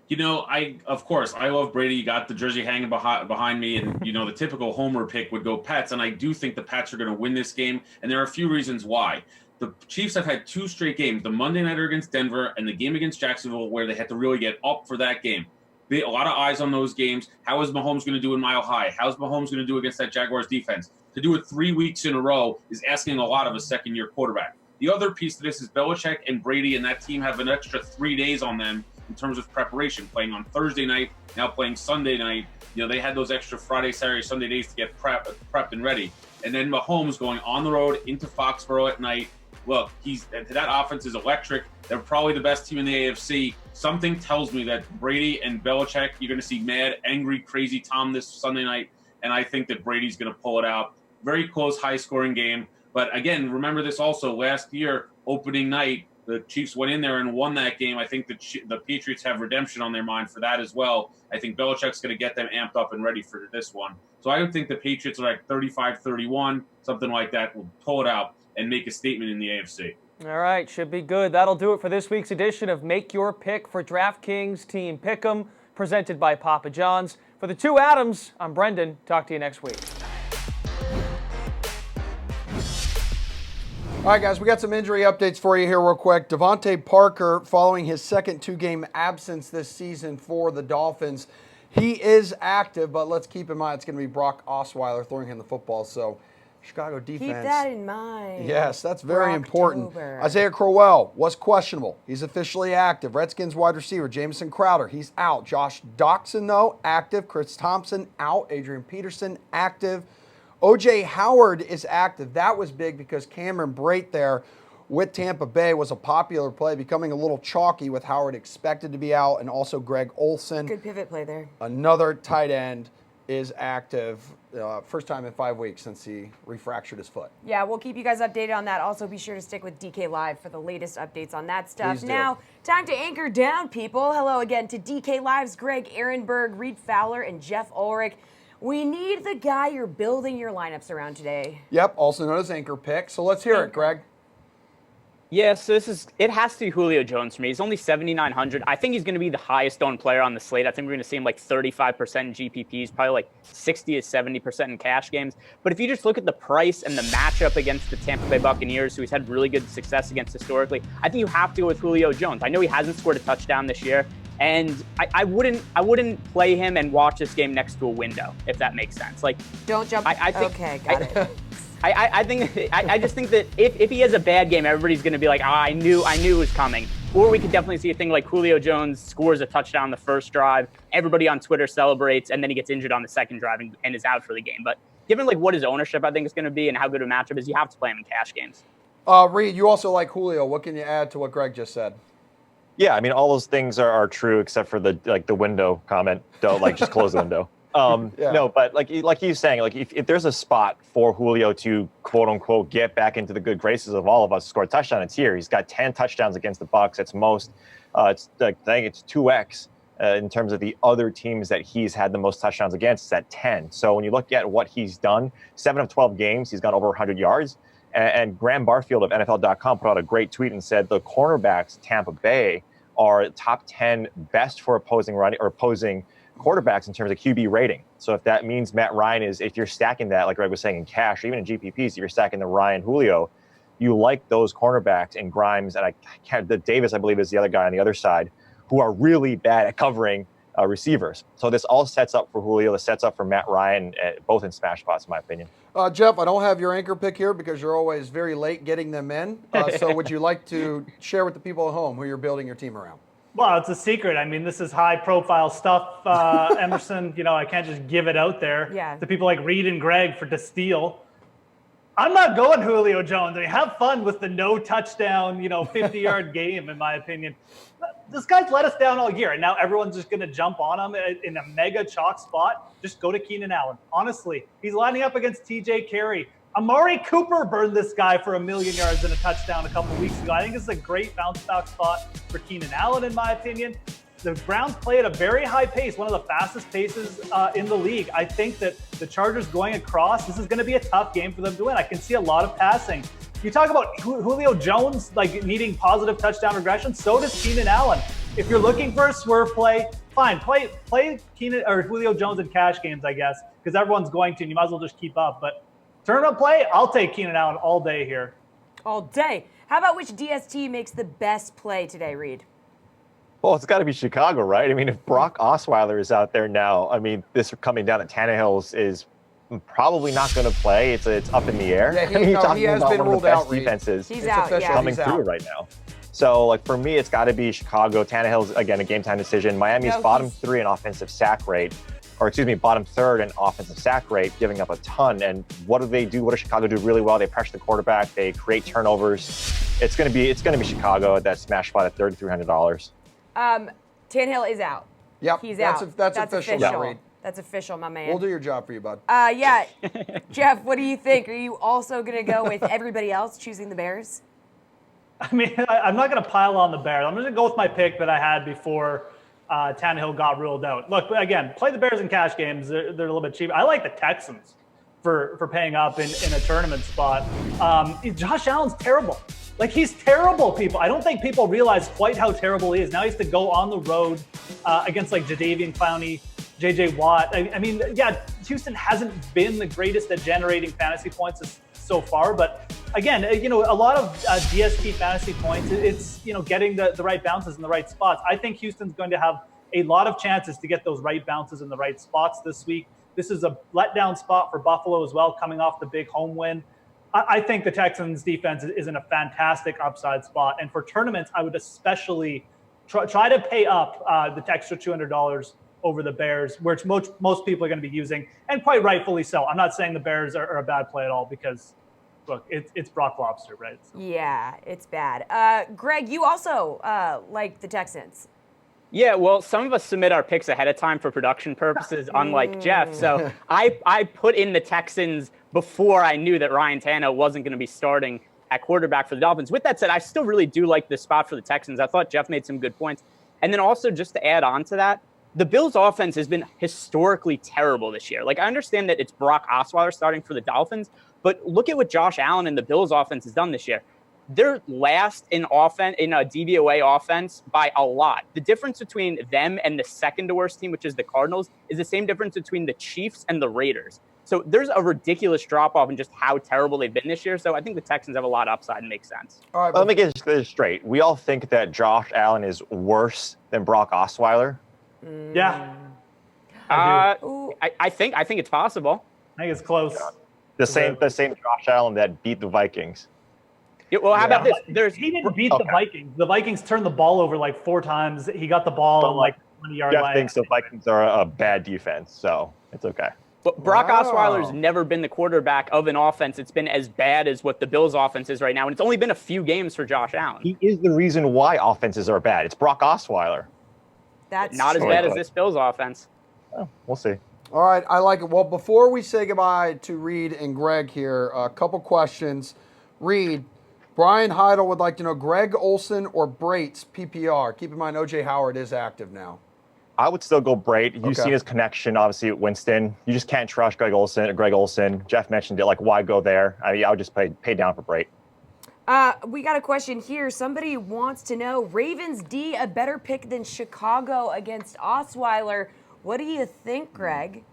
You know, I love Brady. You got the jersey hanging behind me, and, you know, the typical homer pick would go Pats, and I do think the Pats are going to win this game, and there are a few reasons why. The Chiefs have had 2 straight games, the Monday nighter against Denver and the game against Jacksonville, where they had to really get up for that game. A lot of eyes on those games. How is Mahomes going to do in Mile High? How's Mahomes going to do against that Jaguars defense? To do it 3 weeks in a row is asking a lot of a second-year quarterback. The other piece to this is Belichick and Brady and that team have an extra 3 days on them in terms of preparation, playing on Thursday night, now playing Sunday night. You know, they had those extra Friday, Saturday, Sunday days to get prepped and ready. And then Mahomes going on the road into Foxborough at night. Look, that offense is electric. They're probably the best team in the AFC. Something tells me that Brady and Belichick, you're going to see mad, angry, crazy Tom this Sunday night, and I think that Brady's going to pull it out. Very close, high-scoring game. But again, remember this also. Last year, opening night, the Chiefs went in there and won that game. I think the Patriots have redemption on their mind for that as well. I think Belichick's going to get them amped up and ready for this one. So I would think the Patriots are like 35-31, something like that, will pull it out and make a statement in the AFC. All right, should be good. That'll do it for this week's edition of Make Your Pick for DraftKings Team Pick'em, presented by Papa John's. For the 2 Adams, I'm Brendan. Talk to you next week. All right, guys, we got some injury updates for you here real quick. Devontae Parker, following his second 2-game absence this season for the Dolphins, he is active, but let's keep in mind it's going to be Brock Osweiler throwing him the football, so Chicago defense. Keep that in mind. Yes, that's very important. October. Isaiah Crowell was questionable. He's officially active. Redskins wide receiver Jamison Crowder, he's out. Josh Doxson, though, active. Chris Thompson, out. Adrian Peterson, active. O.J. Howard is active. That was big because Cameron Brate there with Tampa Bay was a popular play, becoming a little chalky with Howard expected to be out, and also Greg Olsen. Good pivot play there. Another tight end is active. First time in 5 weeks since he refractured his foot. Yeah, we'll keep you guys updated on that. Also, be sure to stick with DK Live for the latest updates on that stuff. Please do. Now, time to anchor down, people. Hello again to DK Live's Greg Ehrenberg, Reed Fowler, and Jeff Ulrich. We need the guy you're building your lineups around today. Yep, also known as Anchor Pick. So let's hear it, Greg. Yeah, so it has to be Julio Jones for me. He's only 7,900. I think he's going to be the highest owned player on the slate. I think we're going to see him like 35% in GPPs, probably like 60 to 70% in cash games. But if you just look at the price and the matchup against the Tampa Bay Buccaneers, who he's had really good success against historically, I think you have to go with Julio Jones. I know he hasn't scored a touchdown this year, and I wouldn't play him and watch this game next to a window, if that makes sense. Like, don't jump. I think, okay, got it. I just think that if he has a bad game, everybody's going to be like, I knew it was coming. Or we could definitely see a thing like Julio Jones scores a touchdown the first drive, everybody on Twitter celebrates, and then he gets injured on the second drive and is out for the game. But given like what his ownership I think is going to be and how good a matchup is, you have to play him in cash games. Reed, you also like Julio. What can you add to what Greg just said? Yeah, I mean, all those things are true except for the window comment. Don't just close the window. Yeah. No, but like he's saying, like if there's a spot for Julio to quote unquote get back into the good graces of all of us, score a touchdown, it's here. He's got 10 touchdowns against the Bucs. It's most. I think it's 2x in terms of the other teams that he's had the most touchdowns against. It's at 10. So when you look at what he's done, 7 of 12 games, he's gone over 100 yards. And Graham Barfield of NFL.com put out a great tweet and said the cornerbacks Tampa Bay are top 10 best for opposing quarterbacks in terms of QB rating. So if that means Matt Ryan if you're stacking that, like Greg was saying, in cash, or even in GPPs, if you're stacking the Ryan Julio, you like those cornerbacks and Grimes, and the Davis, I believe, is the other guy on the other side, who are really bad at covering receivers. So this all sets up for Julio. This sets up for Matt Ryan, both in smash spots, in my opinion. Jeff, I don't have your anchor pick here because you're always very late getting them in. So would you like to share with the people at home who you're building your team around? Well, it's a secret. I mean, this is high-profile stuff, Emerson. I can't just give it out there to people like Reed and Greg to steal. I'm not going Julio Jones. I mean, have fun with the no touchdown, 50-yard game, in my opinion. This guy's let us down all year, and now everyone's just going to jump on him in a mega chalk spot. Just go to Keenan Allen. Honestly, he's lining up against T.J. Carey. Amari Cooper burned this guy for 1 million yards and a touchdown a couple weeks ago. I think this is a great bounce-back spot for Keenan Allen, in my opinion. The Browns play at a very high pace, one of the fastest paces in the league. I think that the Chargers going across, this is going to be a tough game for them to win. I can see a lot of passing. You talk about Julio Jones needing positive touchdown regression. So does Keenan Allen. If you're looking for a swerve play, fine, play Keenan or Julio Jones in cash games, I guess, because everyone's going to, and you might as well just keep up. But tournament play, I'll take Keenan Allen all day here. All day. How about which DST makes the best play today, Reed? Well, it's got to be Chicago, right? I mean, if Brock Osweiler is out there now, I mean, this coming down at Tannehill is probably not going to play. It's up in the air. Yeah, he has been ruled out. Defenses He's out, coming through right now. So, for me, it's got to be Chicago. Tannehill's, again, a game-time decision. Miami's bottom 3 in offensive sack rate, bottom 3rd in offensive sack rate, giving up a ton. And what do they do? What does Chicago do really well? They pressure the quarterback. They create turnovers. It's going to be Chicago at that smash spot at $3,300. Tannehill is out. Yep, he's out. That's official. Yeah. That's official, my man. We'll do your job for you, bud. Yeah. Jeff, what do you think? Are you also going to go with everybody else choosing the Bears? I mean, I'm not going to pile on the Bears. I'm going to go with my pick that I had before Tannehill got ruled out. Look, again, play the Bears in cash games. They're a little bit cheap. I like the Texans for paying up in a tournament spot. Josh Allen's terrible. He's terrible, people. I don't think people realize quite how terrible he is. Now he has to go on the road against Jadeveon Clowney, J.J. Watt. I mean, Houston hasn't been the greatest at generating fantasy points so far. But again, a lot of DST fantasy points, it's, getting the right bounces in the right spots. I think Houston's going to have a lot of chances to get those right bounces in the right spots this week. This is a letdown spot for Buffalo as well, coming off the big home win. I think the Texans defense is in a fantastic upside spot. And for tournaments, I would especially try to pay up the extra $200 over the Bears, which most people are going to be using, and quite rightfully so. I'm not saying the Bears are a bad play at all because, look, it's Brock Lobster, right? So. Yeah, it's bad. Greg, you also like the Texans. Yeah, well, some of us submit our picks ahead of time for production purposes, unlike Jeff. So I put in the Texans before I knew that Ryan Tannehill wasn't going to be starting at quarterback for the Dolphins. With that said, I still really do like this spot for the Texans. I thought Jeff made some good points. And then also, just to add on to that, the Bills' offense has been historically terrible this year. I understand that it's Brock Osweiler starting for the Dolphins, but look at what Josh Allen and the Bills' offense has done this year. They're last in offense in a DVOA offense by a lot. The difference between them and the second to worst team, which is the Cardinals, is the same difference between the Chiefs and the Raiders. So there's a ridiculous drop-off in just how terrible they've been this year. So I think the Texans have a lot of upside and makes sense. All right, let me get this straight. We all think that Josh Allen is worse than Brock Osweiler. Yeah. I think it's possible. I think it's close. The same Josh Allen that beat the Vikings. Yeah, well, how about this? He didn't beat the Vikings. The Vikings turned the ball over 4 times. He got the ball on 20-yard line. Jeff thinks the Vikings are a bad defense, so it's okay. But Brock Osweiler's never been the quarterback of an offense. It's been as bad as what the Bills' offense is right now, and it's only been a few games for Josh Allen. He is the reason why offenses are bad. It's Brock Osweiler. That's not true. as bad as this Bills' offense. Oh, we'll see. All right, I like it. Well, before we say goodbye to Reed and Greg here, a couple questions. Reed, Brian Heidel would like to know Greg Olsen or Brait's PPR. Keep in mind, O.J. Howard is active now. I would still go Brait. You've seen his connection, obviously, at Winston. You just can't trust Greg Olsen. Jeff mentioned it. Why go there? I mean, I would just pay down for Brait. We got a question here. Somebody wants to know, Ravens D a better pick than Chicago against Osweiler. What do you think, Greg?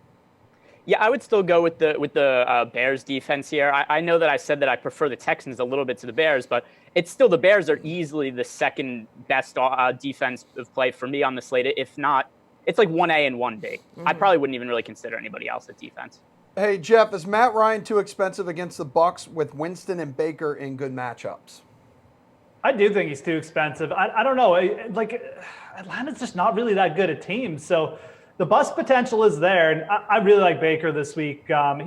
Yeah, I would still go with the Bears defense here. I know that I said that I prefer the Texans a little bit to the Bears, but it's still the Bears are easily the second best defensive play for me on the slate. If not, it's like 1A and 1B. I probably wouldn't even really consider anybody else at defense. Hey, Jeff, is Matt Ryan too expensive against the Bucs with Winston and Baker in good matchups? I do think he's too expensive. I don't know. Like, Atlanta's just not really that good a team. So the bust potential is there. And I really like Baker this week.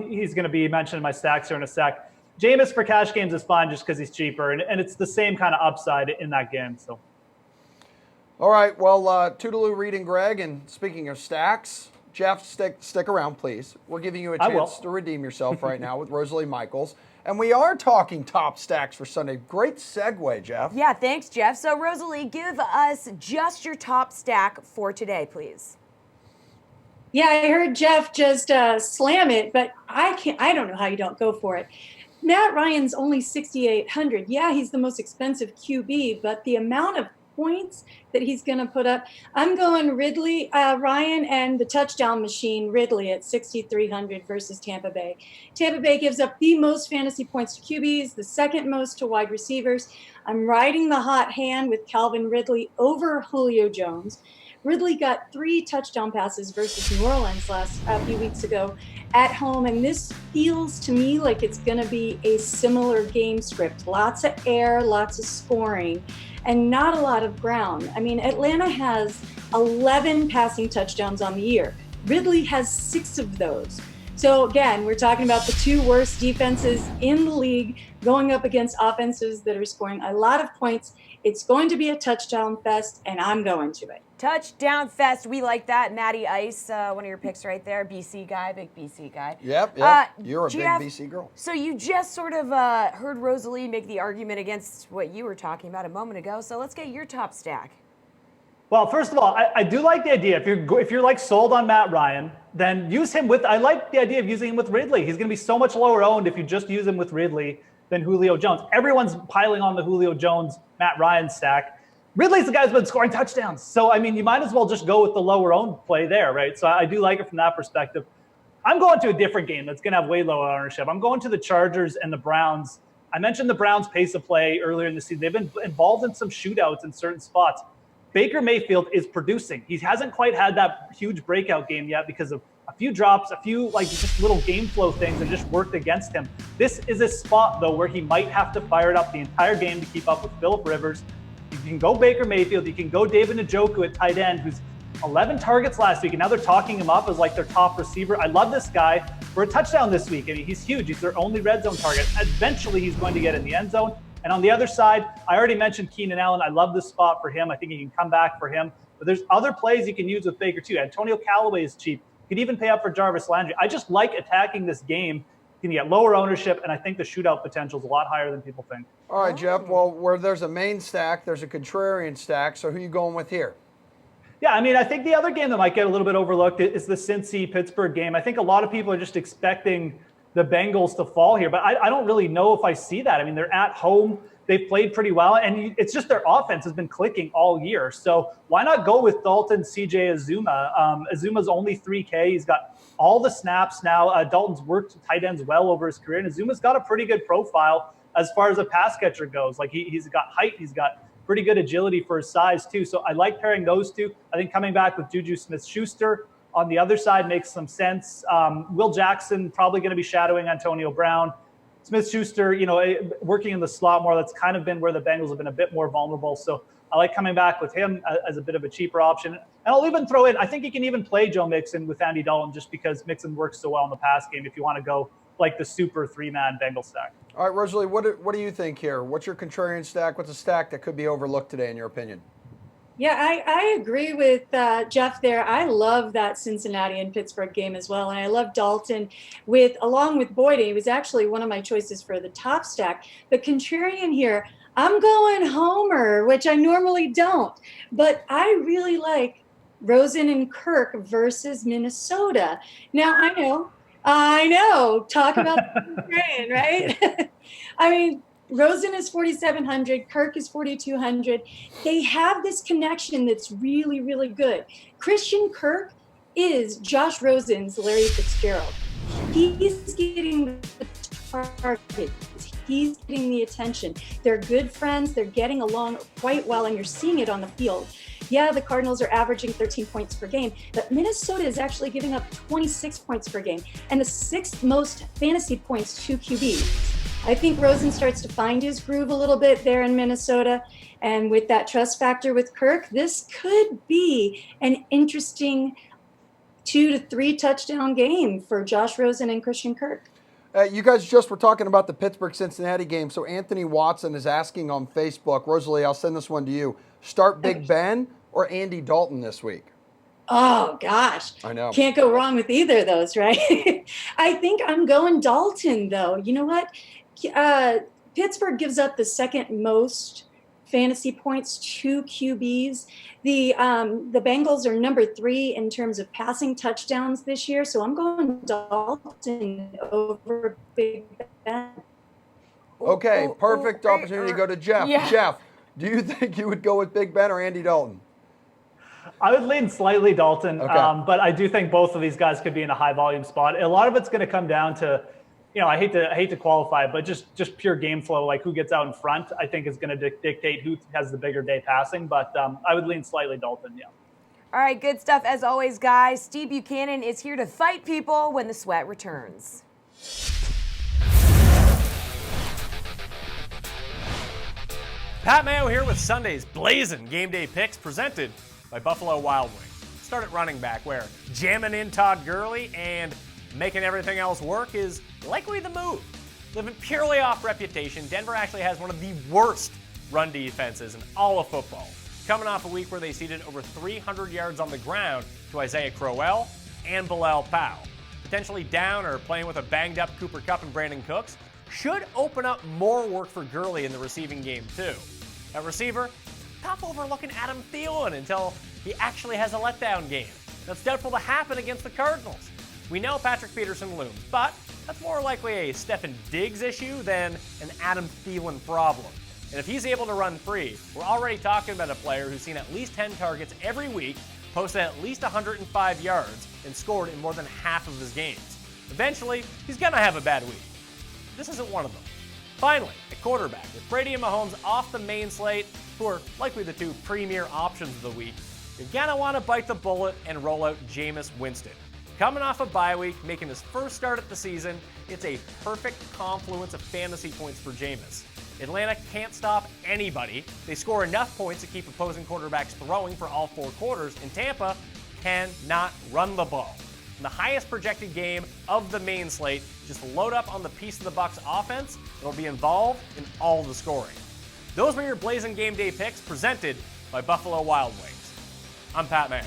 He's going to be mentioned in my stacks here in a sec. Jameis for cash games is fine just because he's cheaper. And it's the same kind of upside in that game. So. All right. Well, Toodaloo, Reed, and Greg. And speaking of stacks, Jeff, stick around, please. We're giving you a chance to redeem yourself right now with Rosalie Michaels. And we are talking top stacks for Sunday. Great segue, Jeff. Yeah, thanks, Jeff. So, Rosalie, give us just your top stack for today, please. Yeah, I heard Jeff just slam it, but I don't know how you don't go for it. Matt Ryan's only 6,800. Yeah, he's the most expensive QB, but the amount of points that he's going to put up, I'm going Ryan and the touchdown machine, Ridley at 6,300 versus Tampa Bay. Tampa Bay gives up the most fantasy points to QBs, the second most to wide receivers. I'm riding the hot hand with Calvin Ridley over Julio Jones. Ridley got 3 touchdown passes versus New Orleans a few weeks ago at home, and this feels to me like it's going to be a similar game script. Lots of air, lots of scoring, and not a lot of ground. I mean, Atlanta has 11 passing touchdowns on the year. Ridley has 6 of those. So again, we're talking about the 2 worst defenses in the league going up against offenses that are scoring a lot of points. It's going to be a touchdown fest, and I'm going to it. Touchdown fest. We like that. Matty Ice, one of your picks right there. BC guy, big BC guy. Yep. You're a Jeff, big BC girl. So you just sort of heard Rosalie make the argument against what you were talking about a moment ago. So let's get your top stack. Well, first of all, I do like the idea. If you're like sold on Matt Ryan, then use him with. I like the idea of using him with Ridley. He's going to be so much lower owned if you just use him with Ridley than Julio Jones. Everyone's piling on the Julio Jones, Matt Ryan stack. Ridley's the guy who's been scoring touchdowns. So, I mean, you might as well just go with the lower owned play there, right? So I do like it from that perspective. I'm going to a different game that's going to have way lower ownership. I'm going to the Chargers and the Browns. I mentioned the Browns' pace of play earlier in the season. They've been involved in some shootouts in certain spots. Baker Mayfield is producing. He hasn't quite had that huge breakout game yet because of a few drops, a few like just little game flow things that just worked against him. This is a spot, though, where he might have to fire it up the entire game to keep up with Phillip Rivers. You can go Baker Mayfield. You can go David Njoku at tight end, who's 11 targets last week, and now they're talking him up as like their top receiver. I love this guy for a touchdown this week. I mean, he's huge. He's their only red zone target. Eventually, he's going to get in the end zone. And on the other side, I already mentioned Keenan Allen. I love this spot for him. I think he can come back for him. But there's other plays you can use with Baker, too. Antonio Callaway is cheap. You could even pay up for Jarvis Landry. I just like attacking this game. You can get lower ownership, and I think the shootout potential is a lot higher than people think. All right, Jeff. Well, where there's a main stack, there's a contrarian stack. So who are you going with here? Yeah, I mean, I think the other game that might get a little bit overlooked is the Cincy-Pittsburgh game. I think a lot of people are just expecting the Bengals to fall here, but I don't really know if I see that. I mean, they're at home. They've played pretty well, and it's just their offense has been clicking all year. So why not go with Dalton CJ Azuma? Azuma's only 3K. He's got all the snaps now. Dalton's worked tight ends well over his career, and Azuma's got a pretty good profile as far as a pass catcher goes. Like he's got height, he's got pretty good agility for his size too. So I like pairing those two. I think coming back with Juju Smith-Schuster on the other side makes some sense. Will Jackson probably going to be shadowing Antonio Brown. Smith-Schuster, working in the slot more. That's kind of been where the Bengals have been a bit more vulnerable. So I like coming back with him as a bit of a cheaper option. And I'll even throw in, I think you can even play Joe Mixon with Andy Dalton just because Mixon works so well in the pass game if you want to go like the super 3-man Bengal stack. All right, Rosalie, what do you think here? What's your contrarian stack? What's a stack that could be overlooked today in your opinion? Yeah, I agree with Jeff there. I love that Cincinnati and Pittsburgh game as well. And I love Dalton along with Boyd. He was actually one of my choices for the top stack. The contrarian here, I'm going Homer, which I normally don't. But I really like Rosen and Kirk versus Minnesota. Now, I know. Talk about the contrarian, right? I mean, Rosen is 4,700. Kirk is 4,200. They have this connection that's really, really good. Christian Kirk is Josh Rosen's Larry Fitzgerald. He's getting the targets. He's getting the attention. They're good friends. They're getting along quite well, and you're seeing it on the field. Yeah, the Cardinals are averaging 13 points per game, but Minnesota is actually giving up 26 points per game and the 6th most fantasy points to QBs. I think Rosen starts to find his groove a little bit there in Minnesota. And with that trust factor with Kirk, this could be an interesting 2 to 3 touchdown game for Josh Rosen and Christian Kirk. You guys just were talking about the Pittsburgh-Cincinnati game. So Anthony Watson is asking on Facebook, Rosalie, I'll send this one to you. Start Big Ben or Andy Dalton this week? Oh, gosh. I know. Can't go wrong with either of those, right? I think I'm going Dalton, though. You know what? Pittsburgh gives up the 2nd most fantasy points to QBs. The Bengals are number 3 in terms of passing touchdowns this year, so I'm going Dalton over Big Ben. Okay, perfect opportunity to go to Jeff. Yeah. Jeff, do you think you would go with Big Ben or Andy Dalton? I would lean slightly Dalton, Okay. but I do think both of these guys could be in a high volume spot. A lot of it's going to come down to, I hate to qualify, but just pure game flow, like who gets out in front, I think is going to dictate who has the bigger day passing. But I would lean slightly Dalton, yeah. All right, good stuff as always, guys. Steve Buchanan is here to fight people when the sweat returns. Pat Mayo here with Sunday's Blazin game day picks presented by Buffalo Wild Wings. Start at running back, where jamming in Todd Gurley and making everything else work is likely the move. Living purely off reputation, Denver actually has one of the worst run defenses in all of football. Coming off a week where they ceded over 300 yards on the ground to Isaiah Crowell and Bilal Powell. Potentially down or playing with a banged-up Cooper Kupp and Brandon Cooks should open up more work for Gurley in the receiving game, too. At receiver, tough overlooking Adam Thielen until he actually has a letdown game. That's doubtful to happen against the Cardinals. We know Patrick Peterson looms, but that's more likely a Stefan Diggs issue than an Adam Thielen problem. And if he's able to run free, we're already talking about a player who's seen at least 10 targets every week, posted at least 105 yards, and scored in more than half of his games. Eventually, he's going to have a bad week. This isn't one of them. Finally, at quarterback, with Brady and Mahomes off the main slate, who are likely the 2 premier options of the week, you're going to want to bite the bullet and roll out Jameis Winston. Coming off a bye week, making his first start at the season, it's a perfect confluence of fantasy points for Jameis. Atlanta can't stop anybody. They score enough points to keep opposing quarterbacks throwing for all 4 quarters, and Tampa cannot run the ball. In the highest projected game of the main slate, just load up on the piece of the Bucs offense. It'll be involved in all the scoring. Those were your Blazin game day picks presented by Buffalo Wild Wings. I'm Pat Mayo.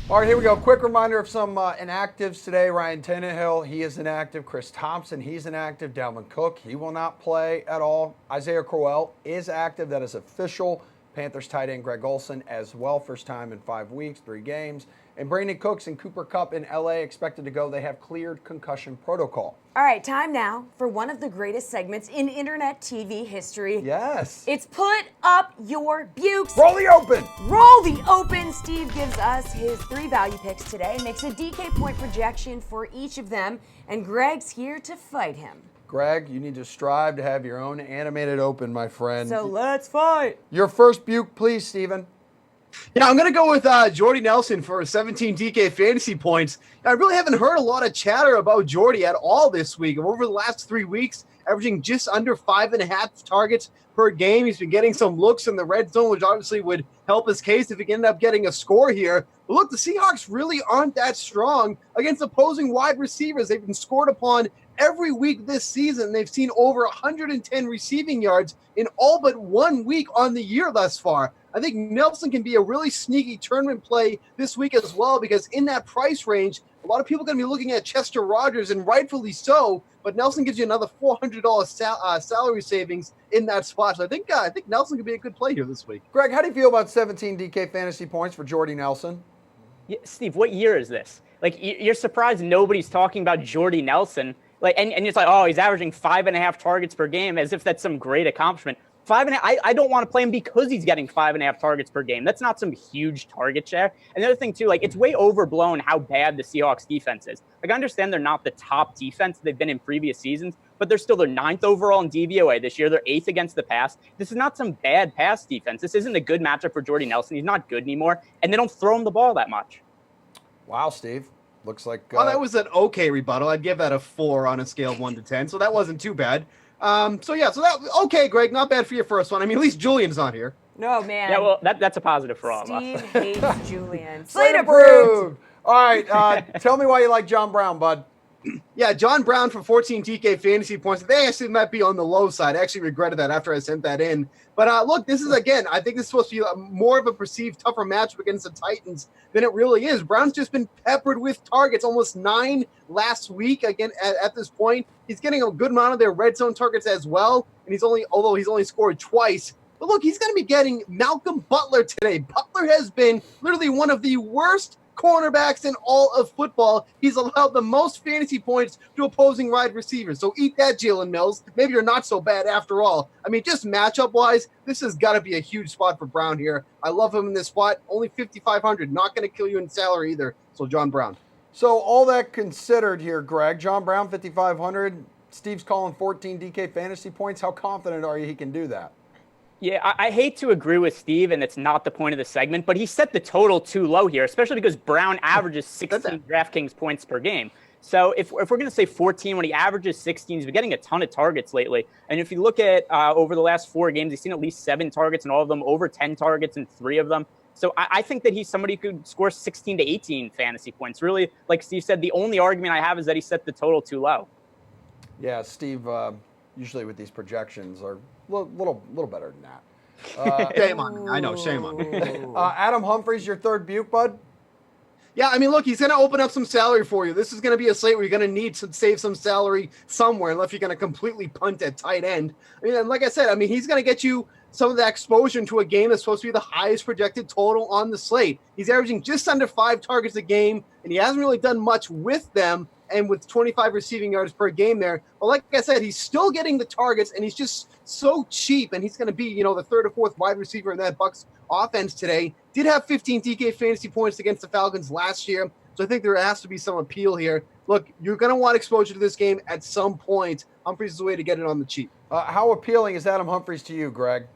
All right, here we go. Quick reminder of some inactives today. Ryan Tannehill, he is inactive. Chris Thompson, he's inactive. Dalvin Cook, he will not play at all. Isaiah Crowell is active. That is official. Panthers tight end Greg Olsen as well. First time in 5 weeks, 3 games. And Brandon Cooks and Cooper Kupp in LA expected to go. They have cleared concussion protocol. All right, time now for one of the greatest segments in internet TV history. Yes. It's Put Up Your Bukes. Roll the open. Roll the open. Steve gives us his 3 value picks today, makes a DK point projection for each of them, and Greg's here to fight him. Greg, you need to strive to have your own animated open, my friend. So let's fight. Your first buke, please, Steven. Yeah, I'm going to go with Jordy Nelson for 17 DK fantasy points. I really haven't heard a lot of chatter about Jordy at all this week. Over the last 3 weeks, averaging just under 5.5 targets per game. He's been getting some looks in the red zone, which obviously would help his case if he can end up getting a score here. But look, the Seahawks really aren't that strong against opposing wide receivers. They've been scored upon every week this season. They've seen over 110 receiving yards in all but 1 week on the year thus far. I think Nelson can be a really sneaky tournament play this week as well, because in that price range, a lot of people are going to be looking at Chester Rogers, and rightfully so, but Nelson gives you another $400 salary savings in that spot. So I think Nelson could be a good play here this week. Greg, how do you feel about 17 DK fantasy points for Jordy Nelson? Yeah, Steve, what year is this? Like, you're surprised nobody's talking about Jordy Nelson. Like, and it's like, oh, he's averaging 5.5 targets per game, as if that's some great accomplishment. I don't want to play him because he's getting 5.5 targets per game. That's not some huge target share. And the other thing too, like it's way overblown how bad the Seahawks defense is. Like I understand they're not the top defense they've been in previous seasons, but they're still their 9th overall in DVOA this year. They're 8th against the pass. This is not some bad pass defense. This isn't a good matchup for Jordy Nelson. He's not good anymore, and they don't throw him the ball that much. Wow, Steve. Looks like. Well, that was an okay rebuttal. I'd give that a 4 on a scale of 1 to 10, so that wasn't too bad. So okay, Greg, not bad for your first one. I mean, at least Julian's not here. No, man. Yeah, well, that's a positive for all of us. Steve hates Julian. Slate approved. All right, tell me why you like John Brown, bud. Yeah, John Brown for 14 DK fantasy points. They actually might be on the low side. I actually regretted that after I sent that in. But look, this is, again, I think this is supposed to be more of a perceived tougher matchup against the Titans than it really is. Brown's just been peppered with targets, almost 9 last week. Again, at this point, he's getting a good amount of their red zone targets as well. And although he's only scored twice. But look, he's going to be getting Malcolm Butler today. Butler has been literally one of the worst cornerbacks in all of football. He's allowed the most fantasy points to opposing wide receivers. So eat that, Jalen Mills. Maybe you're not so bad after all. I mean, just matchup-wise, this has got to be a huge spot for Brown here. I love him in this spot. Only 5,500. Not going to kill you in salary either. So John Brown. So all that considered here, Greg, John Brown, 5,500. Steve's calling 14 DK fantasy points. How confident are you he can do that? Yeah, I hate to agree with Steve, and it's not the point of the segment, but he set the total too low here, especially because Brown averages 16 DraftKings points per game. So if we're going to say 14 when he averages 16, he's been getting a ton of targets lately. And if you look at over the last 4 games, he's seen at least 7 targets in all of them, over 10 targets in 3 of them. So I think that he's somebody who could score 16 to 18 fantasy points. Really, like Steve said, the only argument I have is that he set the total too low. Yeah, Steve, usually with these projections are a little better than that. Shame on me. I know, shame on me. Adam Humphries, your third buke, bud? Yeah, I mean, look, he's going to open up some salary for you. This is going to be a slate where you're going to need to save some salary somewhere unless you're going to completely punt at tight end. I mean, and like I said, I mean, he's going to get you some of that exposure into a game that's supposed to be the highest projected total on the slate. He's averaging just under 5 targets a game, and he hasn't really done much with them. And with 25 receiving yards per game there. But like I said, he's still getting the targets, and he's just so cheap, and he's going to be, the 3rd or 4th wide receiver in that Bucs offense today. Did have 15 DK fantasy points against the Falcons last year, so I think there has to be some appeal here. Look, you're going to want exposure to this game at some point. Humphries is the way to get it on the cheap. How appealing is Adam Humphries to you, Greg?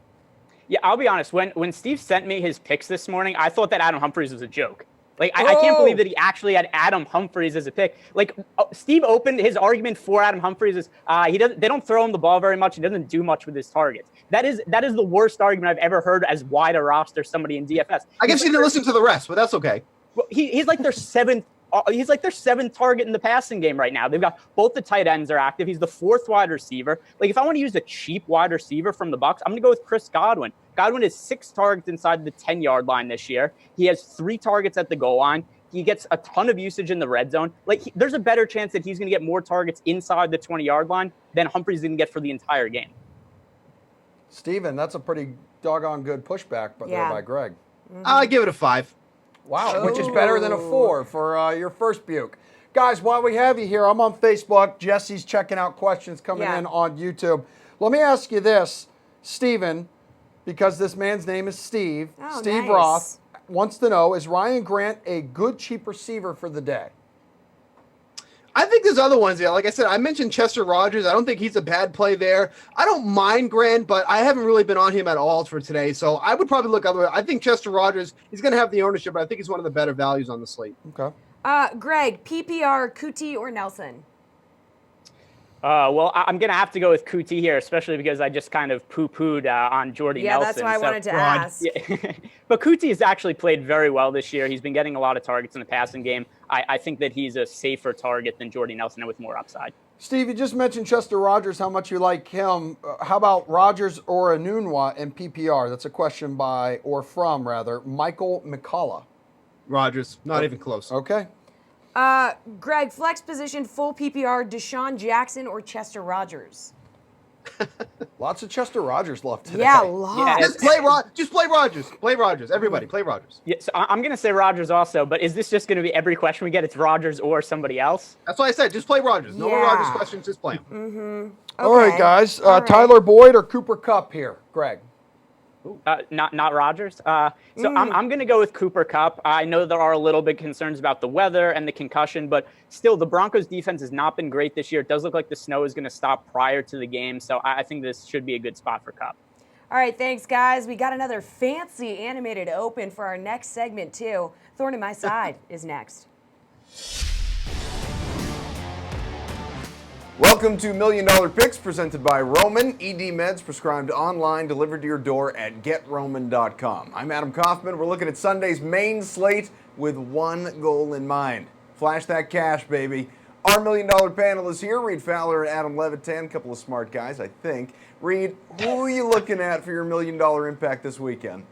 Yeah, I'll be honest. When Steve sent me his picks this morning, I thought that Adam Humphries was a joke. Like, I can't believe that he actually had Adam Humphries as a pick. Like, Steve opened his argument for Adam Humphries is they don't throw him the ball very much. He doesn't do much with his targets. That is the worst argument I've ever heard as wide a roster somebody in DFS. I guess you didn't listen to the rest, but that's okay. Well, he's like their 7th. He's like their 7th target in the passing game right now. They've got both the tight ends are active. He's the 4th wide receiver. Like, if I want to use a cheap wide receiver from the Bucs, I'm going to go with Chris Godwin. Godwin has 6 targets inside the 10-yard line this year. He has 3 targets at the goal line. He gets a ton of usage in the red zone. Like, there's a better chance that he's going to get more targets inside the 20-yard line than Humphries didn't get for the entire game. Steven, that's a pretty doggone good pushback there by Greg. I give it a 5. Wow, which is better than a 4 for your first buke. Guys, while we have you here, I'm on Facebook. Jesse's checking out questions coming in on YouTube. Let me ask you this, Steven, because this man's name is Steve. Oh, Steve nice. Roth wants to know, is Ryan Grant a good cheap receiver for the day? I think there's other ones. Yeah, like I said, I mentioned Chester Rogers. I don't think he's a bad play there. I don't mind Grant, but I haven't really been on him at all for today. So I would probably look other. I think Chester Rogers, he's going to have the ownership, but I think he's one of the better values on the slate. Okay. Greg, PPR, Kuti or Nelson? Well, I'm going to have to go with Kuti here, especially because I just kind of poo-pooed on Jordy Nelson. Yeah, that's why I wanted to ask. Yeah. But Kuti has actually played very well this year. He's been getting a lot of targets in the passing game. I think that he's a safer target than Jordy Nelson and with more upside. Steve, you just mentioned Chester Rogers, how much you like him. How about Rogers or Anunwa in PPR? That's a question from Michael McCullough. Rogers, not even close. Okay. Greg, flex position, full PPR, Deshaun Jackson or Chester Rogers? Lots of Chester Rogers left today. Yeah, lots. Just play Rogers. Play Rogers. Everybody, play Rogers. Yeah, so I'm going to say Rodgers also, but is this just going to be every question we get? It's Rodgers or somebody else? That's why I said just play Rogers. No more Yeah. Rogers questions. Just play them. All right, guys. All right. Tyler Boyd or Cooper Kupp here? Greg. Not Rodgers. So I'm going to go with Cooper Kupp. I know there are a little bit concerns about the weather and the concussion, but still, the Broncos' defense has not been great this year. It does look like the snow is going to stop prior to the game, so I think this should be a good spot for Kupp. All right, thanks, guys. We got another fancy animated open for our next segment, too. Thorn in My Side is next. Welcome to $1 Million Picks presented by Roman. ED meds prescribed online, delivered to your door at GetRoman.com. I'm Adam Kaufman. We're looking at Sunday's main slate with one goal in mind. Flash that cash, baby. Our $1 Million panel is here. Reed Fowler and Adam Levitan, a couple of smart guys, I think. Reed, who are you looking at for your $1 million impact this weekend?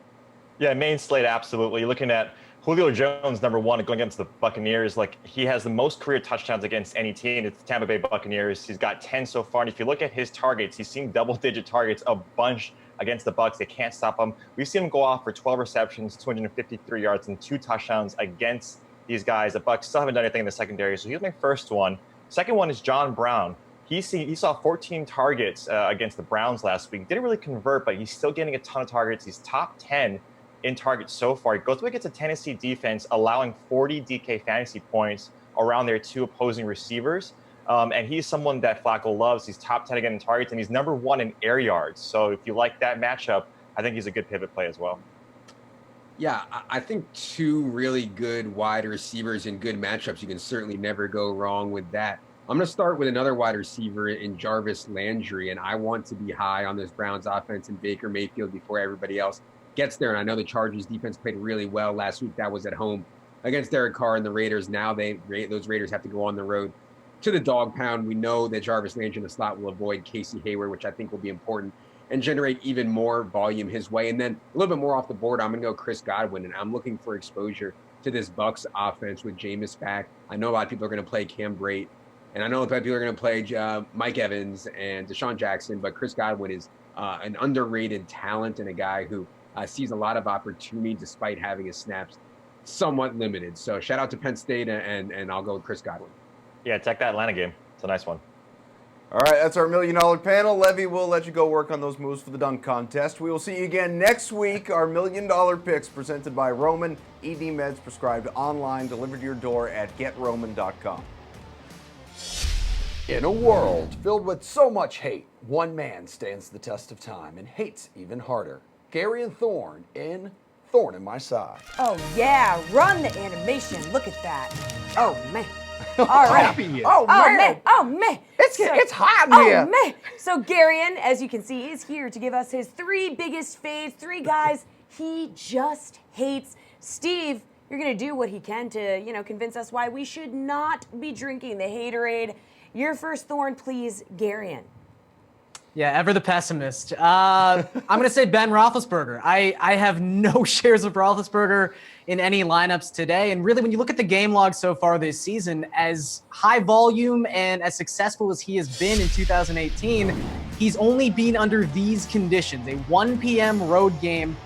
Yeah, main slate, absolutely. You're looking at Julio Jones, number one, going against the Buccaneers. Like, he has the most career touchdowns against any team. It's the Tampa Bay Buccaneers. He's got 10 so far. And if you look at his targets, he's seen double-digit targets a bunch against the Bucs. They can't stop him. We've seen him go off for 12 receptions, 253 yards, and 2 touchdowns against these guys. The Bucs still haven't done anything in the secondary, so he's my first one. Second one is John Brown. He saw 14 targets against the Browns last week. Didn't really convert, but he's still getting a ton of targets. He's top 10 in targets so far. He goes up against a Tennessee defense, allowing 40 DK fantasy points around their 2 opposing receivers. And he's someone that Flacco loves. He's top 10 again in targets, and he's number 1 in air yards. So if you like that matchup, I think he's a good pivot play as well. Yeah, I think 2 really good wide receivers in good matchups. You can certainly never go wrong with that. I'm going to start with another wide receiver in Jarvis Landry, and I want to be high on this Browns offense and Baker Mayfield before everybody else gets there. And I know the Chargers defense played really well last week. That was at home against Derek Carr and the Raiders. Now those Raiders have to go on the road to the dog pound. We know that Jarvis Landry in the slot will avoid Casey Hayward, which I think will be important, and generate even more volume his way. And then a little bit more off the board, I'm going to go Chris Godwin, and I'm looking for exposure to this Bucs offense with Jameis back. I know a lot of people are going to play Cam Brate, and I know a lot of people are going to play Mike Evans and Deshaun Jackson, but Chris Godwin is an underrated talent and a guy who sees a lot of opportunity despite having his snaps somewhat limited. So shout out to Penn State, and I'll go with Chris Godwin. Yeah, check that Atlanta game. It's a nice one. All right, that's our $1 million panel. Levy will let you go work on those moves for the dunk contest. We will see you again next week. Our $1 million picks presented by Roman. ED meds prescribed online, delivered to your door at GetRoman.com. In a world filled with so much hate, one man stands the test of time and hates even harder. Gary and Thorn in Thorn in My Side. Oh, yeah. Run the animation. Look at that. Oh, man. All right. Oh, man. Oh, man. It's hot in here. Oh, man. So Garion, as you can see, is here to give us his 3 biggest fades, 3 guys he just hates. Steve, you're going to do what he can to, convince us why we should not be drinking the haterade. Your first Thorn, please, Garion. Yeah, ever the pessimist. I'm going to say Ben Roethlisberger. I have no shares of Roethlisberger in any lineups today. And really, when you look at the game log so far this season, as high volume and as successful as he has been in 2018, he's only been under these conditions. A 1 p.m. road game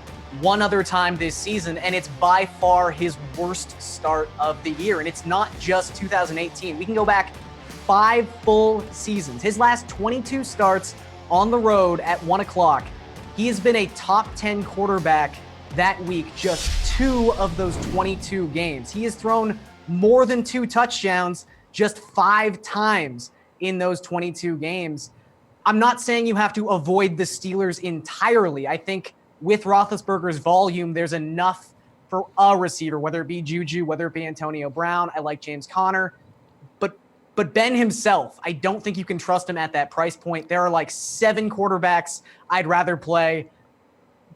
one other time this season, and it's by far his worst start of the year. And it's not just 2018. We can go back 5 full seasons. His last 22 starts on the road at 1 o'clock. He has been a top 10 quarterback that week, just 2 of those 22 games. He has thrown more than 2 touchdowns just 5 times in those 22 games. I'm not saying you have to avoid the Steelers entirely. I think with Roethlisberger's volume, there's enough for a receiver, whether it be Juju, whether it be Antonio Brown. I like James Conner. But Ben himself, I don't think you can trust him at that price point. There are like 7 quarterbacks I'd rather play.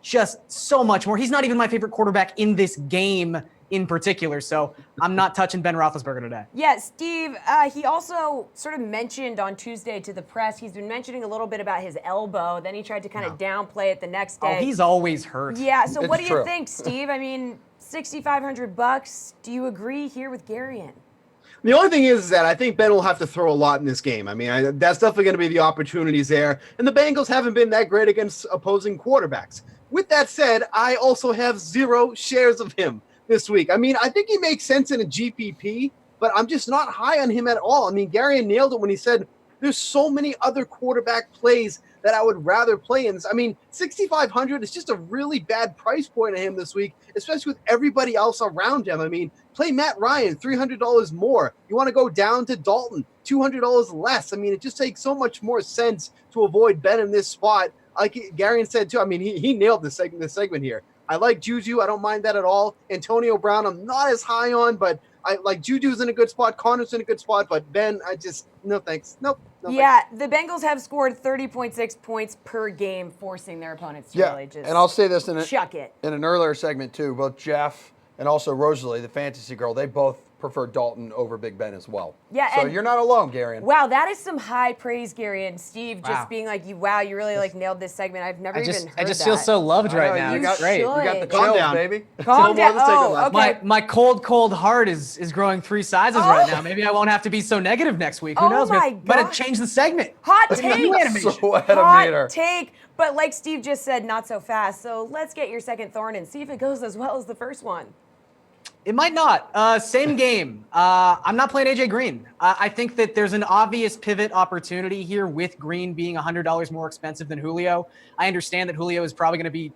Just so much more. He's not even my favorite quarterback in this game in particular. So I'm not touching Ben Roethlisberger today. Yeah, Steve, he also sort of mentioned on Tuesday to the press, he's been mentioning a little bit about his elbow. Then he tried to kind of downplay it the next day. Oh, he's always hurt. Yeah, so what do you true. think, Steve? I mean, $6,500. Do you agree here with Garion? The only thing is that I think Ben will have to throw a lot in this game. I mean, that's definitely going to be the opportunities there. And the Bengals haven't been that great against opposing quarterbacks. With that said, I also have 0 shares of him this week. I mean, I think he makes sense in a GPP, but I'm just not high on him at all. I mean, Gary nailed it when he said there's so many other quarterback plays that I would rather play in. I mean, 6,500 is just a really bad price point on him this week, especially with everybody else around him. I mean, play Matt Ryan, $300 more. You want to go down to Dalton, $200 less. I mean, it just takes so much more sense to avoid Ben in this spot. Like Gary said too, I mean, he nailed this segment here. I like Juju. I don't mind that at all. Antonio Brown, I'm not as high on, but I like Juju's in a good spot. Connor's in a good spot, but Ben, I just, no thanks. Nope. No yeah, thanks. The Bengals have scored 30.6 points per game, forcing their opponents to really just and I'll say this chuck it. In an earlier segment too, both Jeff and also Rosalie, the fantasy girl, they both prefer Dalton over Big Ben as well. Yeah, so you're not alone, Gary. Wow, that is some high praise, Gary and Steve. Just being like, you really like nailed this segment. I've never even heard that. I just feel so loved right now. You got great. You got the chills, baby. Calm down. Oh, okay. My cold heart is growing 3 sizes right now. Maybe I won't have to be so negative next week. Who knows? Might change the segment. Hot take. Hot take. But like Steve just said, not so fast. So let's get your second thorn and see if it goes as well as the first one. It might not. Same game. I'm not playing AJ Green. I think that there's an obvious pivot opportunity here with Green being $100 more expensive than Julio. I understand that Julio is probably going to be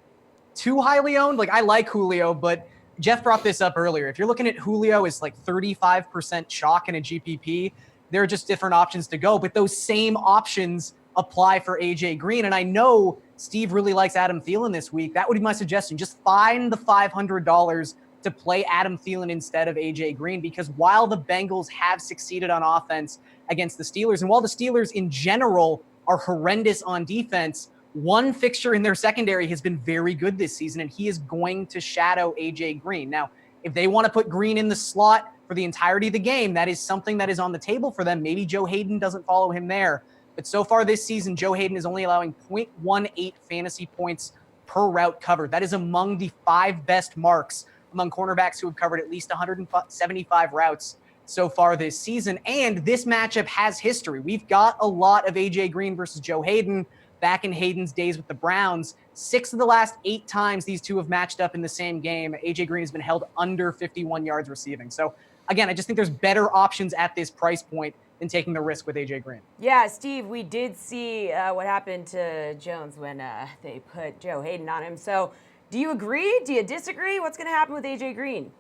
too highly owned. Like, I like Julio, but Jeff brought this up earlier. If you're looking at Julio as like 35% chalk in a GPP, there are just different options to go. But those same options apply for AJ Green. And I know Steve really likes Adam Thielen this week. That would be my suggestion. Just find the $500 to play Adam Thielen instead of AJ Green, because while the Bengals have succeeded on offense against the Steelers, and while the Steelers in general are horrendous on defense, one fixture in their secondary has been very good this season, and he is going to shadow AJ Green. Now, if they want to put Green in the slot for the entirety of the game, that is something that is on the table for them. Maybe Joe Hayden doesn't follow him there. But so far this season, Joe Hayden is only allowing 0.18 fantasy points per route covered. That is among the 5 best marks among cornerbacks who have covered at least 175 routes so far this season. And this matchup has history. We've got a lot of AJ Green versus Joe Hayden back in Hayden's days with the Browns. 6 of the last 8 times these two have matched up in the same game, AJ Green has been held under 51 yards receiving. So again, I just think there's better options at this price point than taking the risk with AJ Green. Yeah, Steve, we did see what happened to Jones when they put Joe Hayden on him. So do you agree? Do you disagree? What's going to happen with AJ Green?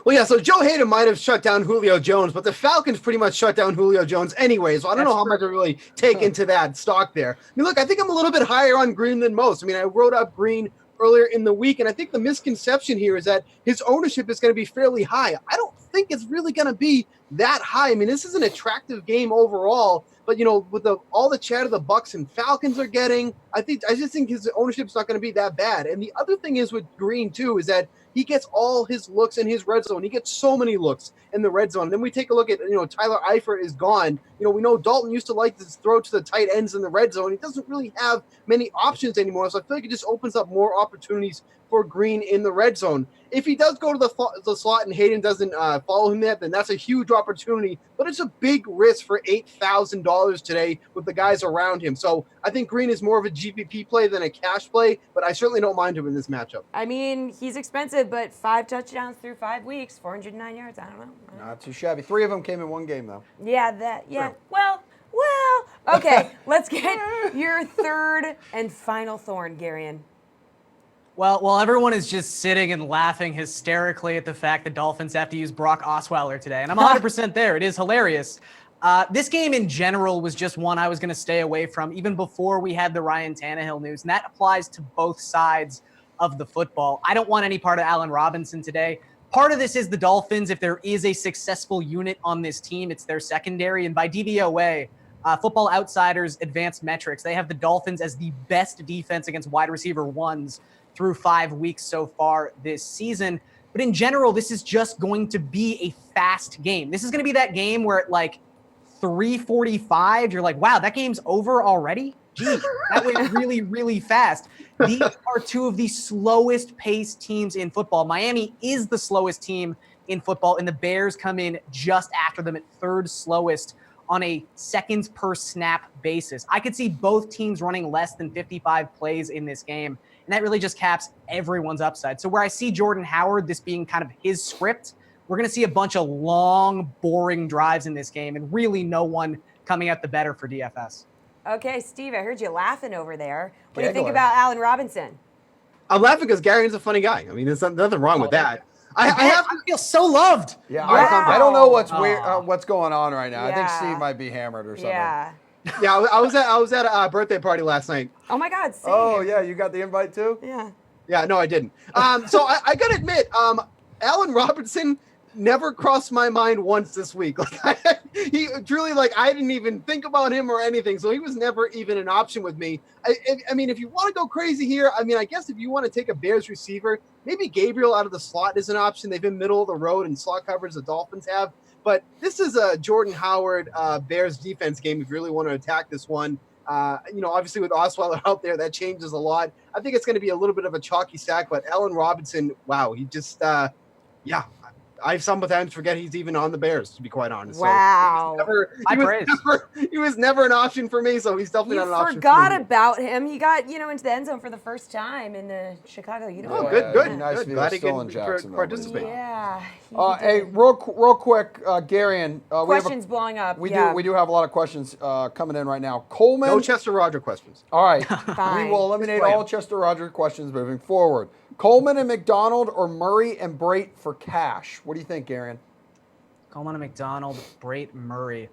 Well, yeah, so Joe Hayden might have shut down Julio Jones, but the Falcons pretty much shut down Julio Jones anyway, so I don't know how much I really take into that stock there. I mean, look, I think I'm a little bit higher on Green than most. I mean, I wrote up Green earlier in the week, and I think the misconception here is that his ownership is going to be fairly high. I don't think it's really going to be that high. I mean, this is an attractive game overall, but, you know, with all the chatter the Bucs and Falcons are getting, I just think his ownership's not going to be that bad. And the other thing is with Green, too, is that he gets all his looks in his red zone. He gets so many looks in the red zone. Then we take a look at, Tyler Eifert is gone. We know Dalton used to like to throw to the tight ends in the red zone. He doesn't really have many options anymore. So I feel like it just opens up more opportunities for Green in the red zone. If he does go to the slot and Hayden doesn't follow him there, then that's a huge opportunity. But it's a big risk for $8,000 today with the guys around him. So I think Green is more of a GPP play than a cash play, but I certainly don't mind him in this matchup. I mean, he's expensive, but 5 touchdowns through 5 weeks, 409 yards. I don't know. Not too shabby. 3 of them came in one game, though. Yeah, True. Well, okay. Let's get your third and final thorn, Garion. Well, while everyone is just sitting and laughing hysterically at the fact that Dolphins have to use Brock Osweiler today, and I'm 100% there. It is hilarious. This game in general was just one I was going to stay away from even before we had the Ryan Tannehill news, and that applies to both sides of the football. I don't want any part of Allen Robinson today. Part of this is the Dolphins. If there is a successful unit on this team, it's their secondary, and by DVOA, Football Outsiders advanced metrics, they have the Dolphins as the best defense against wide receiver ones through 5 weeks so far this season. But in general, this is just going to be a fast game. This is going to be that game where at like 3:45, you're like, wow, that game's over already? Gee, that went really, really fast. These are two of the slowest paced teams in football. Miami is the slowest team in football, and the Bears come in just after them at third slowest on a seconds per snap basis. I could see both teams running less than 55 plays in this game, and that really just caps everyone's upside. So where I see Jordan Howard, this being kind of his script, we're going to see a bunch of long, boring drives in this game, and really no one coming out the better for DFS. Okay, Steve, I heard you laughing over there. What do you think about Allen Robinson? I'm laughing because Garen's a funny guy. I mean, there's nothing wrong with that. I feel so loved. Yeah, Wow. I don't know what's weird, what's going on right now. I think Yeah. Steve might be hammered or something. Yeah. Yeah, I was at a birthday party last night. Oh my God. Same. Oh yeah, you got the invite too? Yeah. Yeah, no, I didn't. So I gotta admit, Allen Robinson never crossed my mind once this week. Like he truly, like, I didn't even think about him or anything. So he was never even an option with me. I mean, if you want to go crazy here, I mean, I guess if you want to take a Bears receiver, maybe Gabriel out of the slot is an option. They've been middle of the road in slot coverage, the Dolphins have. But this is a Jordan Howard Bears defense game if you really want to attack this one. Obviously with Osweiler out there, that changes a lot. I think it's going to be a little bit of a chalky stack, but Allen Robinson, wow, he just, I sometimes forget he's even on the Bears, to be quite honest. Wow. He was never an option for me, so he's definitely not an option for me. Forgot about him. He got, into the end zone for the first time in the Chicago uniform. Oh, good. Nice Good. to be Glad he still can in Jacksonville. participate. Yeah. Hey, real quick, Garion. Questions blowing up. We do have a lot of questions coming in right now. Coleman. No Chester Roger questions. All right. Fine. We will eliminate all Chester Roger questions moving forward. Coleman and McDonald or Murray and Brait for cash? What do you think, Garion? Coleman and McDonald, Brait, Murray.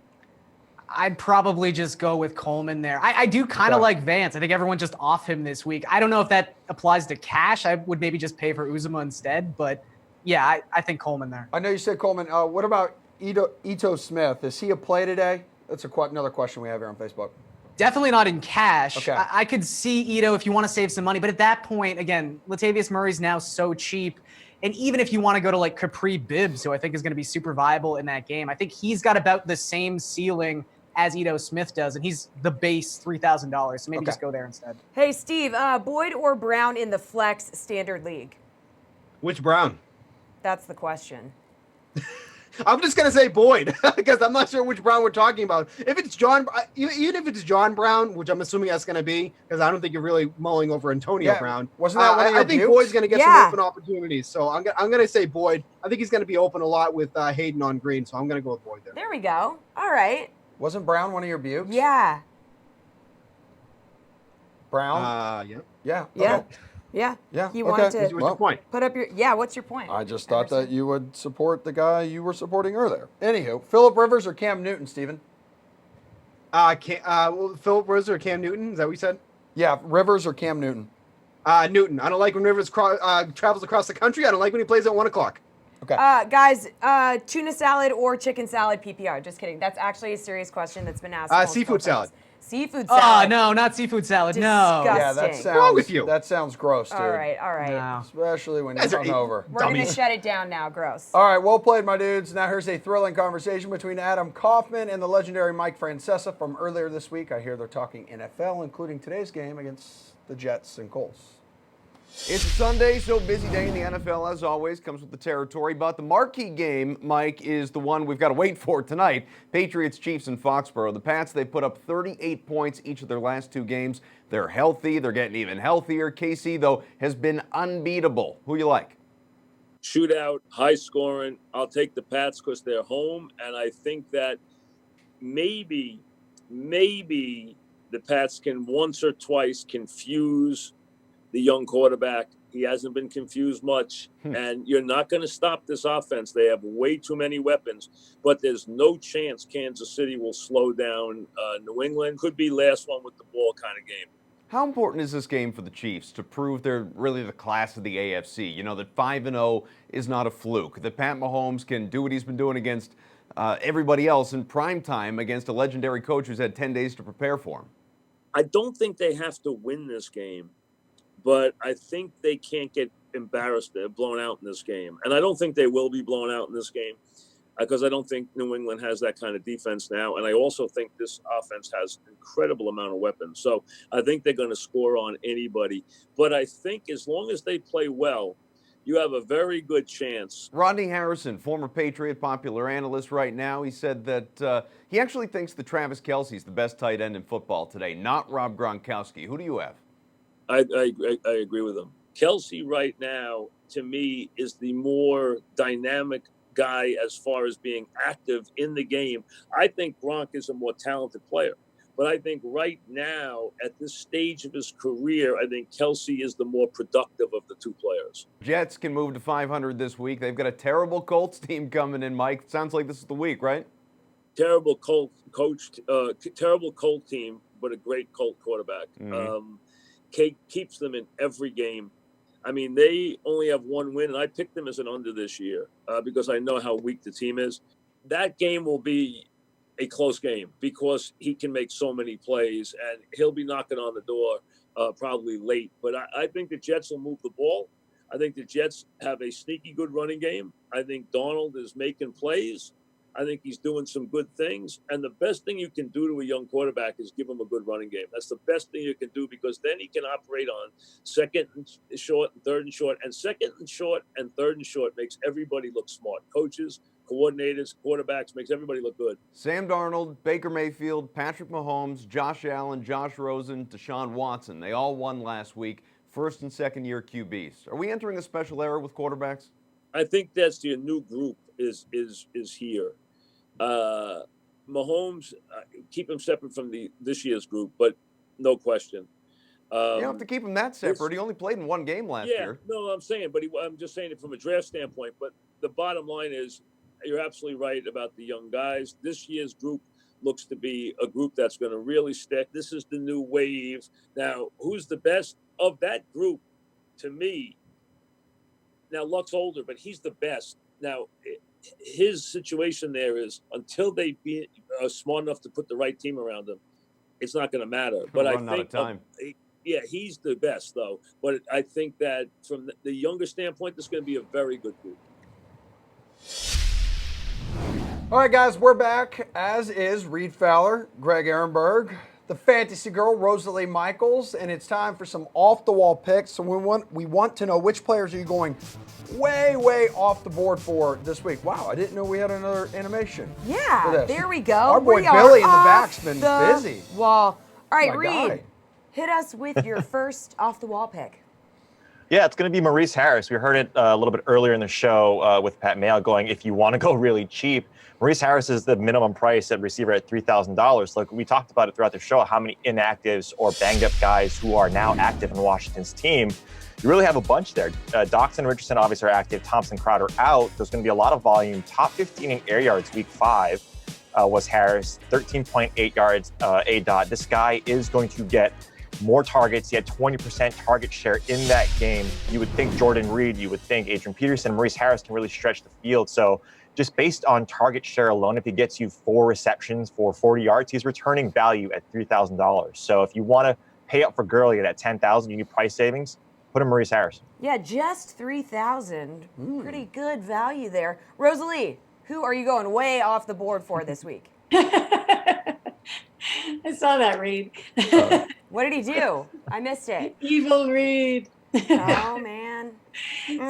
I'd probably just go with Coleman there. I do kind of like Vance. I think everyone's just off him this week. I don't know if that applies to cash. I would maybe just pay for Uzomah instead. But, yeah, I think Coleman there. I know you said Coleman. What about Ito Smith? Is he a play today? That's another question we have here on Facebook. Definitely not in cash. Okay. I could see Ito if you want to save some money. But at that point, again, Latavius Murray's now so cheap. And even if you want to go to like Capri Bibbs, who I think is going to be super viable in that game, I think he's got about the same ceiling as Ito Smith does. And he's the base $3,000. So maybe just go there instead. Hey, Steve, Boyd or Brown in the flex standard league? Which Brown? That's the question. I'm just going to say Boyd because I'm not sure which Brown we're talking about. If it's John, even if it's John Brown, which I'm assuming that's going to be, because I don't think you're really mulling over Antonio Brown. Wasn't that one of your I think bukes? Boyd's going to get some open opportunities. So I'm going to say Boyd. I think he's going to be open a lot with Hayden on green. So I'm going to go with Boyd there. There we go. All right. Wasn't Brown one of your bukes? Yeah. Brown? Yeah. Yeah. Yeah. Okay. Yeah. Yeah. He wanted to What's your point? put up your. Yeah. What's your point? I just thought that you would support the guy you were supporting earlier. Anywho, Phillip Rivers or Cam Newton, Steven? Phillip Rivers or Cam Newton? Is that what you said? Yeah, Rivers or Cam Newton? Newton. I don't like when Rivers travels across the country. I don't like when he plays at 1 o'clock. Okay. Guys, tuna salad or chicken salad PPR? Just kidding. That's actually a serious question that's been asked. Seafood salad. Seafood salad. Oh, no, not seafood salad. Disgusting. No. Yeah, that What's wrong with sounds you? that sounds gross, dude. All right. No. Especially when you're hungover. We're going to shut it down now. Gross. All right, well played, my dudes. Now here's a thrilling conversation between Adam Kaufman and the legendary Mike Francesa from earlier this week. I hear they're talking NFL, including today's game against the Jets and Colts. It's a Sunday, so busy day in the NFL as always, comes with the territory. But the marquee game, Mike, is the one we've got to wait for tonight. Patriots, Chiefs, and Foxborough. The Pats, they put up 38 points each of their last 2 games. They're healthy. They're getting even healthier. KC, though, has been unbeatable. Who you like? Shootout, high scoring. I'll take the Pats because they're home, and I think that maybe the Pats can once or twice confuse the young quarterback. He hasn't been confused much, and you're not going to stop this offense. They have way too many weapons, but there's no chance Kansas City will slow down New England. Could be last one with the ball kind of game. How important is this game for the Chiefs to prove they're really the class of the AFC? You know, that 5-0 is not a fluke, that Pat Mahomes can do what he's been doing against everybody else in prime time against a legendary coach who's had 10 days to prepare for him. I don't think they have to win this game, but I think they can't get embarrassed. They're blown out in this game. And I don't think they will be blown out in this game because I don't think New England has that kind of defense now. And I also think this offense has an incredible amount of weapons. So I think they're going to score on anybody. But I think as long as they play well, you have a very good chance. Rodney Harrison, former Patriot, popular analyst right now, he said that he actually thinks that Travis Kelce's the best tight end in football today, not Rob Gronkowski. Who do you have? I agree with him. Kelce right now, to me, is the more dynamic guy as far as being active in the game. I think Gronk is a more talented player. But I think right now, at this stage of his career, I think Kelce is the more productive of the two players. Jets can move to 500 this week. They've got a terrible Colts team coming in, Mike. Sounds like this is the week, right? Terrible Colt team, but a great Colt quarterback. Mm-hmm. Keeps them in every game. I mean, they only have one win, and I picked them as an under this year because I know how weak the team is. That game will be a close game because he can make so many plays, and he'll be knocking on the door probably late. But I think the Jets will move the ball. I think the Jets have a sneaky good running game. I think Darnold is making plays. I think he's doing some good things. And the best thing you can do to a young quarterback is give him a good running game. That's the best thing you can do because then he can operate on second and short and third and short. And second and short and third and short makes everybody look smart. Coaches, coordinators, quarterbacks, makes everybody look good. Sam Darnold, Baker Mayfield, Patrick Mahomes, Josh Allen, Josh Rosen, Deshaun Watson. They all won last week, first and second year QBs. Are we entering a special era with quarterbacks? I think that's the new group is here. Mahomes, keep him separate from this year's group, but no question. You don't have to keep him that separate. He only played in one game last year. No, I'm saying, but I'm just saying it from a draft standpoint. But the bottom line is, you're absolutely right about the young guys. This year's group looks to be a group that's going to really stick. This is the new wave. Now, who's the best of that group? To me, now Luck's older, but he's the best. Now, his situation there is until they be smart enough to put the right team around him, it's not going to matter. But I think, he's the best though. But I think that from the younger standpoint, this is going to be a very good group. All right, guys, we're back, as is Reed Fowler, Greg Ehrenberg, the fantasy girl, Rosalie Michaels, and it's time for some off-the-wall picks. So we want to know which players are you going way, way off the board for this week. Wow, I didn't know we had another animation. Yeah, there we go. Our boy Billy in the back's been busy. Wall. All right, Reed, guy. hit us with your first off-the-wall pick. Yeah, it's going to be Maurice Harris. We heard it a little bit earlier in the show with Pat Mayo going, if you want to go really cheap, Maurice Harris is the minimum price at receiver at $3,000. Like we talked about it throughout the show, how many inactives or banged up guys who are now active in Washington's team. You really have a bunch there. Dox and Richardson obviously are active. Thompson, Crowder out. There's going to be a lot of volume. Top 15 in air yards week 5 was Harris, 13.8 yards A-dot. This guy is going to get more targets. He had 20% target share in that game. You would think Jordan Reed, you would think Adrian Peterson, Maurice Harris can really stretch the field. So just based on target share alone, if he gets you 4 receptions for 40 yards, he's returning value at $3,000. So if you want to pay up for Gurley at $10,000, you need price savings, put him Maurice Harris. Yeah, just $3,000. Pretty good value there. Rosalie, who are you going way off the board for this week? I saw that, Reed. What did he do? I missed it. Evil Reed. Oh, man.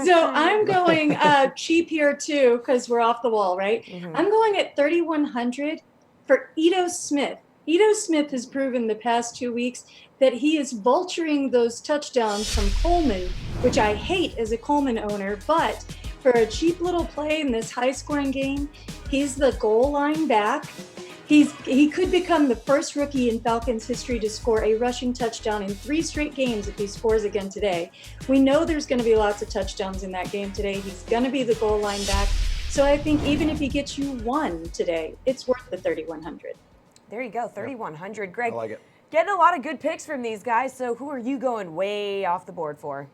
So I'm going cheap here, too, because we're off the wall, right? I'm going at $3,100 for Ito Smith. Ito Smith has proven the past 2 weeks that he is vulturing those touchdowns from Coleman, which I hate as a Coleman owner, but for a cheap little play in this high-scoring game, he's the goal line back. He could become the first rookie in Falcons history to score a rushing touchdown in 3 straight games if he scores again today. We know there's going to be lots of touchdowns in that game today. He's going to be the goal line back. So I think even if he gets you 1 today, it's worth the $3,100. There you go, $3,100. Greg, I like it. Getting a lot of good picks from these guys. So who are you going way off the board for?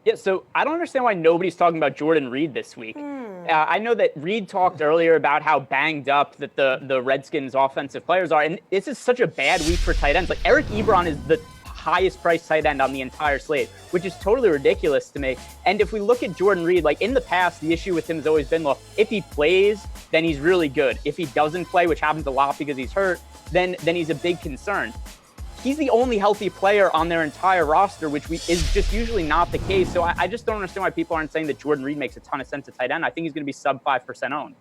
Yeah, so I don't understand why nobody's talking about Jordan Reed this week. I know that Reed talked earlier about how banged up that the Redskins offensive players are, and this is such a bad week for tight ends. Like Eric Ebron is the highest priced tight end on the entire slate, which is totally ridiculous to me. And if we look at Jordan Reed, like in the past, the issue with him has always been, well, if he plays, then he's really good. If he doesn't play, which happens a lot because he's hurt, then he's a big concern. he's the only healthy player on their entire roster, which is just usually not the case. So I just don't understand why people aren't saying that Jordan Reed makes a ton of sense at tight end. I think he's going to be sub 5% owned.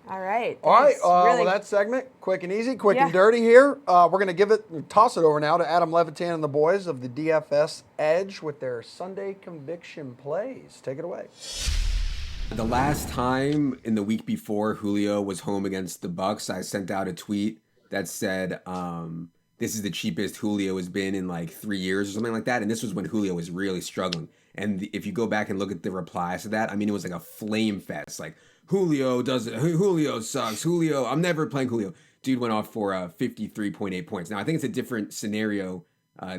All right. All right. Really... Well, that segment, quick and easy, quick and dirty here. We're going to toss it over now to Adam Levitan and the boys of the DFS Edge with their Sunday conviction plays. Take it away. The last time in the week before Julio was home against the Bucs, I sent out a tweet that said, this is the cheapest Julio has been in like 3 years or something like that. And this was when Julio was really struggling. And if you go back and look at the replies to that, I mean, it was like a flame fest. Like, Julio sucks. Julio, I'm never playing Julio. Dude went off for 53.8 points. Now, I think it's a different scenario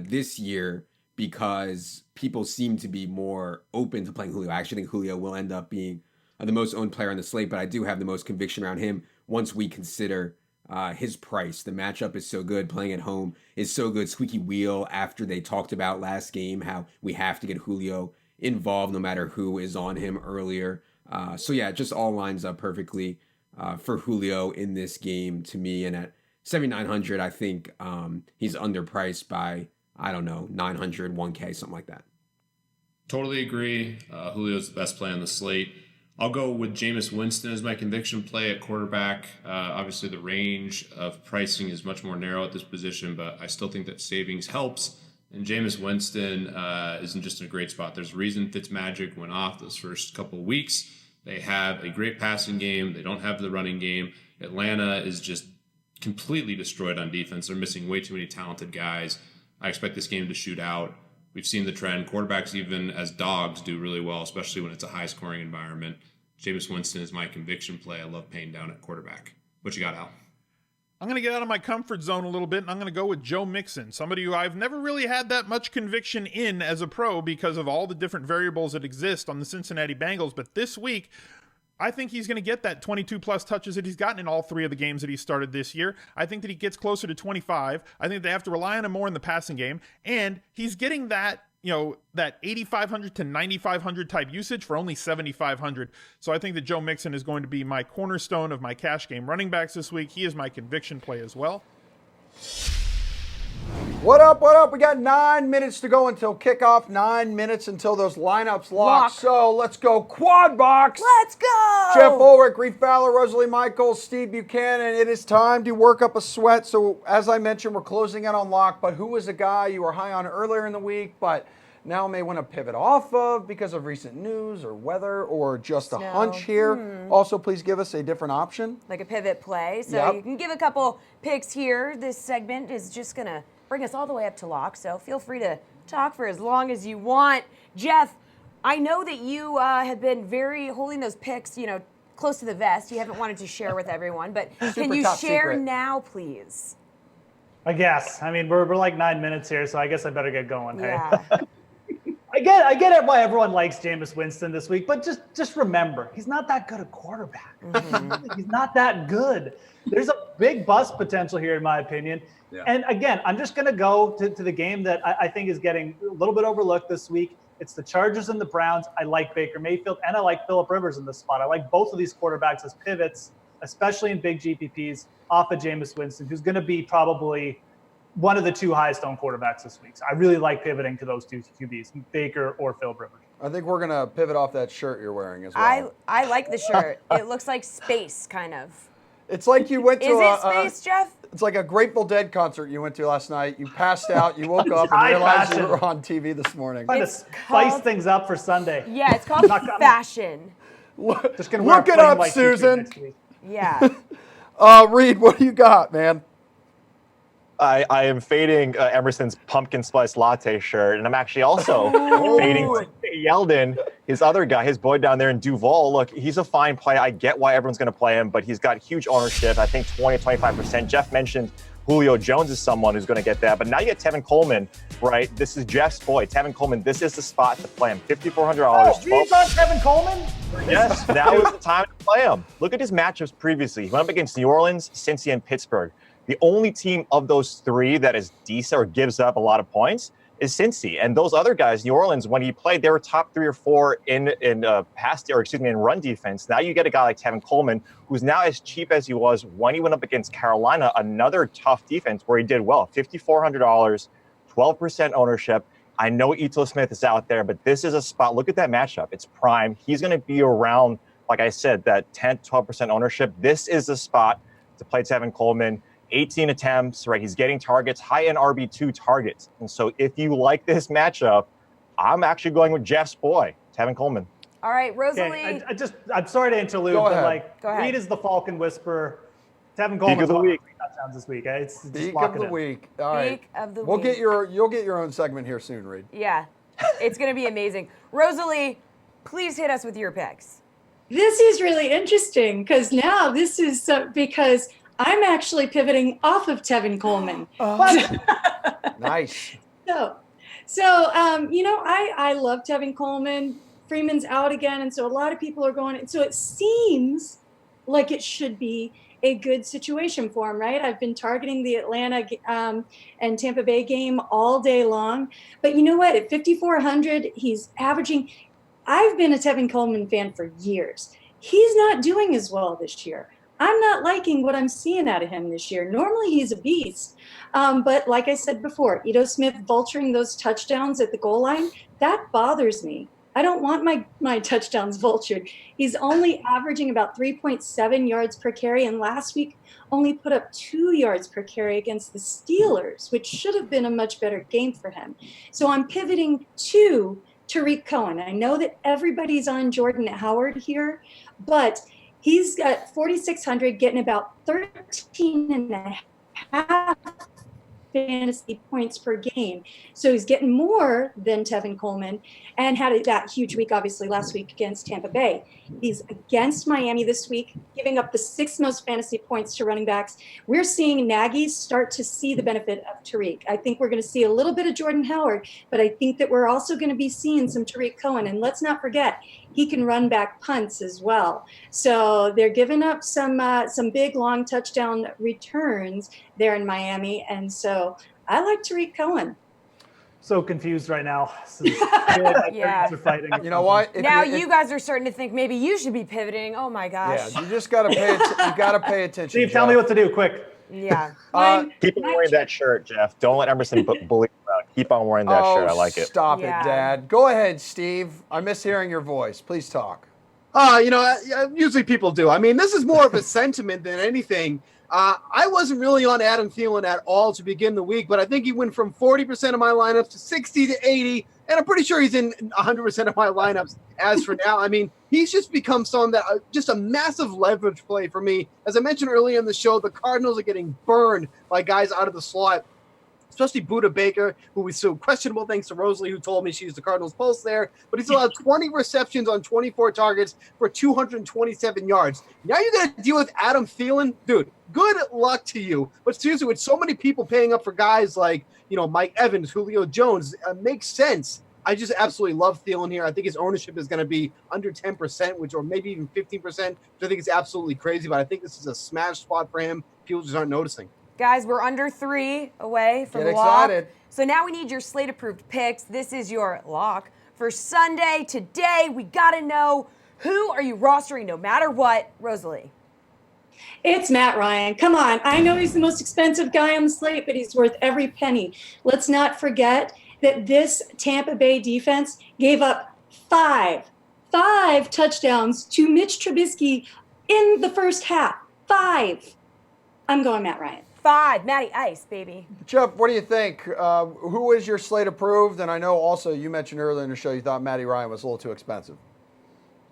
this year because people seem to be more open to playing Julio. I actually think Julio will end up being the most owned player on the slate, but I do have the most conviction around him once we consider his price. The matchup is so good. Playing at home is so good. Squeaky wheel after they talked about last game how we have to get Julio involved no matter who is on him earlier. So yeah, it just all lines up perfectly for Julio in this game to me. And at 7,900, I think he's underpriced by, I don't know, 900, 1K, something like that. Totally agree. Julio's the best play on the slate. I'll go with Jameis Winston as my conviction play at quarterback. Obviously, the range of pricing is much more narrow at this position, but I still think that savings helps. And Jameis Winston isn't just in a great spot. There's a reason Fitzmagic went off those first couple of weeks. They have a great passing game. They don't have the running game. Atlanta is just completely destroyed on defense. They're missing way too many talented guys. I expect this game to shoot out. We've seen the trend. Quarterbacks, even as dogs, do really well, especially when it's a high-scoring environment. Jameis Winston is my conviction play. I love paying down at quarterback. What you got, Al? I'm going to get out of my comfort zone a little bit, and I'm going to go with Joe Mixon, somebody who I've never really had that much conviction in as a pro because of all the different variables that exist on the Cincinnati Bengals. But this week, I think he's going to get that 22-plus touches that he's gotten in all three of the games that he started this year. I think that he gets closer to 25. I think they have to rely on him more in the passing game, and he's getting that, that 8,500 to 9,500 type usage for only 7,500. So I think that Joe Mixon is going to be my cornerstone of my cash game running backs this week. He is my conviction play as well. What up, what up? We got 9 minutes to go until kickoff, 9 minutes until those lineups lock. So let's go quad box. Let's go. Jeff Ulrich, Reed Fowler, Rosalie Michaels, Steve Buchanan. It is time to work up a sweat. So as I mentioned, we're closing in on lock, but who was a guy you were high on earlier in the week, but now may want to pivot off of because of recent news or weather or just a hunch here? Also, please give us a different option. Like a pivot play. So you can give a couple picks here. This segment is just going to bring us all the way up to lock, so feel free to talk for as long as you want. Jeff, I know that you have been holding those picks, close to the vest. You haven't wanted to share with everyone, but can you share now, please? I guess. I mean, we're like 9 minutes here, so I guess I better get going. Yeah. Hey? I get it why everyone likes Jameis Winston this week, but just remember, he's not that good a quarterback. He's not that good. There's a big bust potential here, in my opinion. Yeah. And again, I'm just going to go to the game that I think is getting a little bit overlooked this week. It's the Chargers and the Browns. I like Baker Mayfield, and I like Phillip Rivers in this spot. I like both of these quarterbacks as pivots, especially in big GPPs, off of Jameis Winston, who's going to be probably one of the two highest owned quarterbacks this week. So I really like pivoting to those two QBs, Baker or Phillip Rivers. I think we're going to pivot off that shirt you're wearing as well. I like the shirt. It looks like space, kind of. It's like you went to Is it space, Jeff? It's like a Grateful Dead concert you went to last night. You passed out, you woke up, and realized you were on TV this morning. Trying to spice things up for Sunday. Yeah, it's called fashion. Look it up, Susan. Yeah. Reed, what do you got, man? I am fading Emerson's pumpkin spice latte shirt, and I'm actually also fading Yeldon, his other guy, his boy down there in Duval. Look, he's a fine play. I get why everyone's going to play him, but he's got huge ownership. I think 20-25%. Jeff mentioned Julio Jones is someone who's going to get that, but now you get Tevin Coleman, right? This is Jeff's boy, Tevin Coleman. This is the spot to play him. $5,400. Oh, he's on Tevin Coleman? Yes, now is the time to play him. Look at his matchups previously. He went up against New Orleans, Cincy, and Pittsburgh. The only team of those three that is decent or gives up a lot of points is Cincy. And those other guys, New Orleans, when he played, they were top 3 or 4 in run defense. Now you get a guy like Tevin Coleman, who's now as cheap as he was when he went up against Carolina, another tough defense where he did well. $5,400, 12% ownership. I know Ito Smith is out there, but this is a spot. Look at that matchup. It's prime. He's going to be around, like I said, that 10, 12% ownership. This is a spot to play Tevin Coleman. 18 attempts, right? He's getting targets, high-end RB2 targets. And so if you like this matchup, I'm actually going with Jeff's boy, Tevin Coleman. All right, Rosalie. Okay, I'm sorry to interlude, Go but ahead. Reed is the Falcon Whisperer. Tevin Coleman's the week. touchdowns this week. It's just Peak lock of it the in. week. All right. Peak of the You'll week. get your own segment here soon, Reed. Yeah, it's going to be amazing. Rosalie, please hit us with your picks. This is really interesting because now this is because I'm actually pivoting off of Tevin Coleman. Nice. I love Tevin Coleman. Freeman's out again, and so a lot of people are going. And so it seems like it should be a good situation for him, right? I've been targeting the Atlanta and Tampa Bay game all day long. But you know what? At 5,400, he's averaging. I've been a Tevin Coleman fan for years. He's not doing as well this year. I'm not liking what I'm seeing out of him this year. Normally he's a beast. But like I said before, Ito Smith vulturing those touchdowns at the goal line, that bothers me. I don't want my touchdowns vultured. He's only averaging about 3.7 yards per carry, and last week only put up 2 yards per carry against the Steelers, which should have been a much better game for him. So I'm pivoting to Tariq Cohen. I know that everybody's on Jordan Howard here, but he's got 4,600, getting about 13.5 fantasy points per game. So he's getting more than Tevin Coleman and had that huge week, obviously, last week against Tampa Bay. He's against Miami this week, giving up the 6th most fantasy points to running backs. We're seeing Nagy start to see the benefit of Tariq. I think we're going to see a little bit of Jordan Howard, but I think that we're also going to be seeing some Tariq Cohen. And let's not forget, he can run back punts as well. So they're giving up some big, long touchdown returns there in Miami. And so I like Tariq Cohen. So confused right now. Yeah. Are fighting. You know what? Now you guys are starting to think maybe you should be pivoting. Oh my gosh. Yeah, you just got to pay. You got to pay attention. Steve, tell me what to do, quick. Yeah. Keep on wearing that shirt, Jeff. Don't let Emerson bully you out. Keep on wearing that shirt. I like it. Stop it, Dad. Go ahead, Steve. I miss hearing your voice. Please talk. Usually people do. I mean, this is more of a sentiment than anything. I wasn't really on Adam Thielen at all to begin the week, but I think he went from 40% of my lineups to 60 to 80, and I'm pretty sure he's in 100% of my lineups as for now. I mean, he's just become someone that just a massive leverage play for me. As I mentioned earlier in the show, the Cardinals are getting burned by guys out of the slot, especially Buda Baker, who was so questionable thanks to Rosalie, who told me she's the Cardinals pulse there. But he's allowed 20 receptions on 24 targets for 227 yards. Now you got to deal with Adam Thielen. Dude, good luck to you. But seriously, with so many people paying up for guys like, Mike Evans, Julio Jones, makes sense. I just absolutely love Thielen here. I think his ownership is going to be under 10%, or maybe even 15%, which I think is absolutely crazy. But I think this is a smash spot for him. People just aren't noticing. Guys, we're under 3 away from Get lock. excited. So now we need your slate-approved picks. This is your lock for Sunday. Today, we got to know, who are you rostering no matter what? Rosalie. It's Matt Ryan. Come on. I know he's the most expensive guy on the slate, but he's worth every penny. Let's not forget that this Tampa Bay defense gave up five touchdowns to Mitch Trubisky in the first half. 5. I'm going Matt Ryan. 5. Matty Ice, baby. Jeff, what do you think? Who is your slate approved? And I know also you mentioned earlier in the show you thought Matty Ryan was a little too expensive.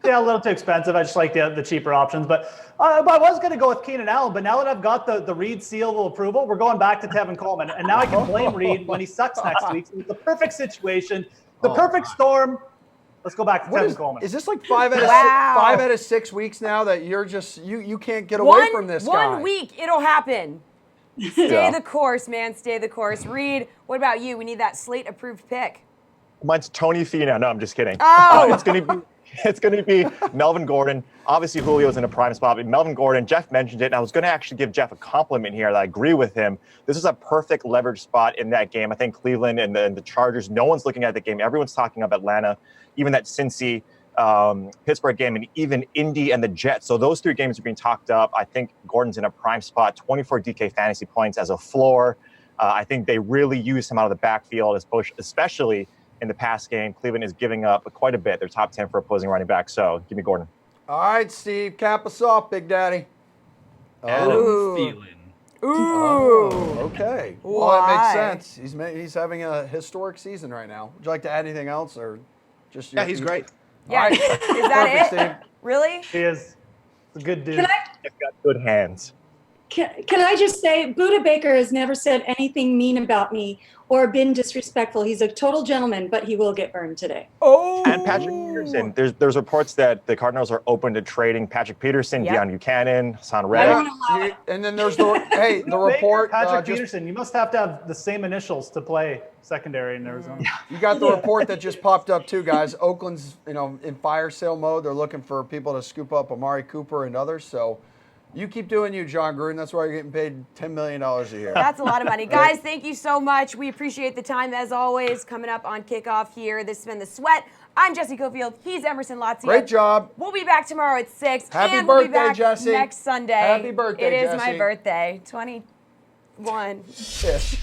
Yeah, a little too expensive. I just like the cheaper options. But I was going to go with Keenan Allen. But now that I've got the Reed seal of approval, we're going back to Tevin Coleman. And now I can blame Reed when he sucks next week. So it's the perfect situation, the perfect storm. Let's go back to Tevin Coleman. Is this like 5 out of 6 weeks now that you're just you can't get away from this guy? 1 week, it'll happen. Stay the course, man. Stay the course. Reed, what about you? We need that slate-approved pick. Mine's Tony Finau. No, I'm just kidding. Oh. It's going to be It's going to be Melvin Gordon. Obviously, Julio's in a prime spot, but Melvin Gordon, Jeff mentioned it, and I was going to actually give Jeff a compliment here that I agree with him. This is a perfect leverage spot in that game. I think Cleveland and the Chargers, no one's looking at the game. Everyone's talking about Atlanta, even that Cincy, Pittsburgh game, and even Indy and the Jets. So those 3 games are being talked up. I think Gordon's in a prime spot, 24 DK fantasy points as a floor. I think they really use him out of the backfield, especially in the pass game. Cleveland is giving up quite a bit. They're top 10 for opposing running back. So give me Gordon. All right, Steve, cap us off, Big Daddy. Adam Thielen. Ooh. Okay. Well, that Why? makes sense. He's having a historic season right now. Would you like to add anything else, or just your he's great. Yeah, All right. is that Perfect, it? Steve. Really? He is a good dude. He's got good hands. Can I just say, Buda Baker has never said anything mean about me or been disrespectful. He's a total gentleman, but he will get burned today. Oh. And Patrick Peterson. There's reports that the Cardinals are open to trading Patrick Peterson, Yep. Deion Buchanan, Hassan Reddick. And then there's the report. Patrick just, Peterson. You must have to have the same initials to play secondary in Arizona. you got the report that just popped up too, guys. Oakland's in fire sale mode. They're looking for people to scoop up Amari Cooper and others. So you keep doing you, John Gruden. That's why you're getting paid $10 million a year. That's a lot of money. Guys, thank you so much. We appreciate the time, as always, coming up on kickoff here. This has been The Sweat. I'm Jessie Coffield. He's Emerson Lotzia. Great job. We'll be back tomorrow at 6. Happy and we'll be birthday, back Jessie. next Sunday. Happy birthday, It is my Jessie. birthday. 21. Ish.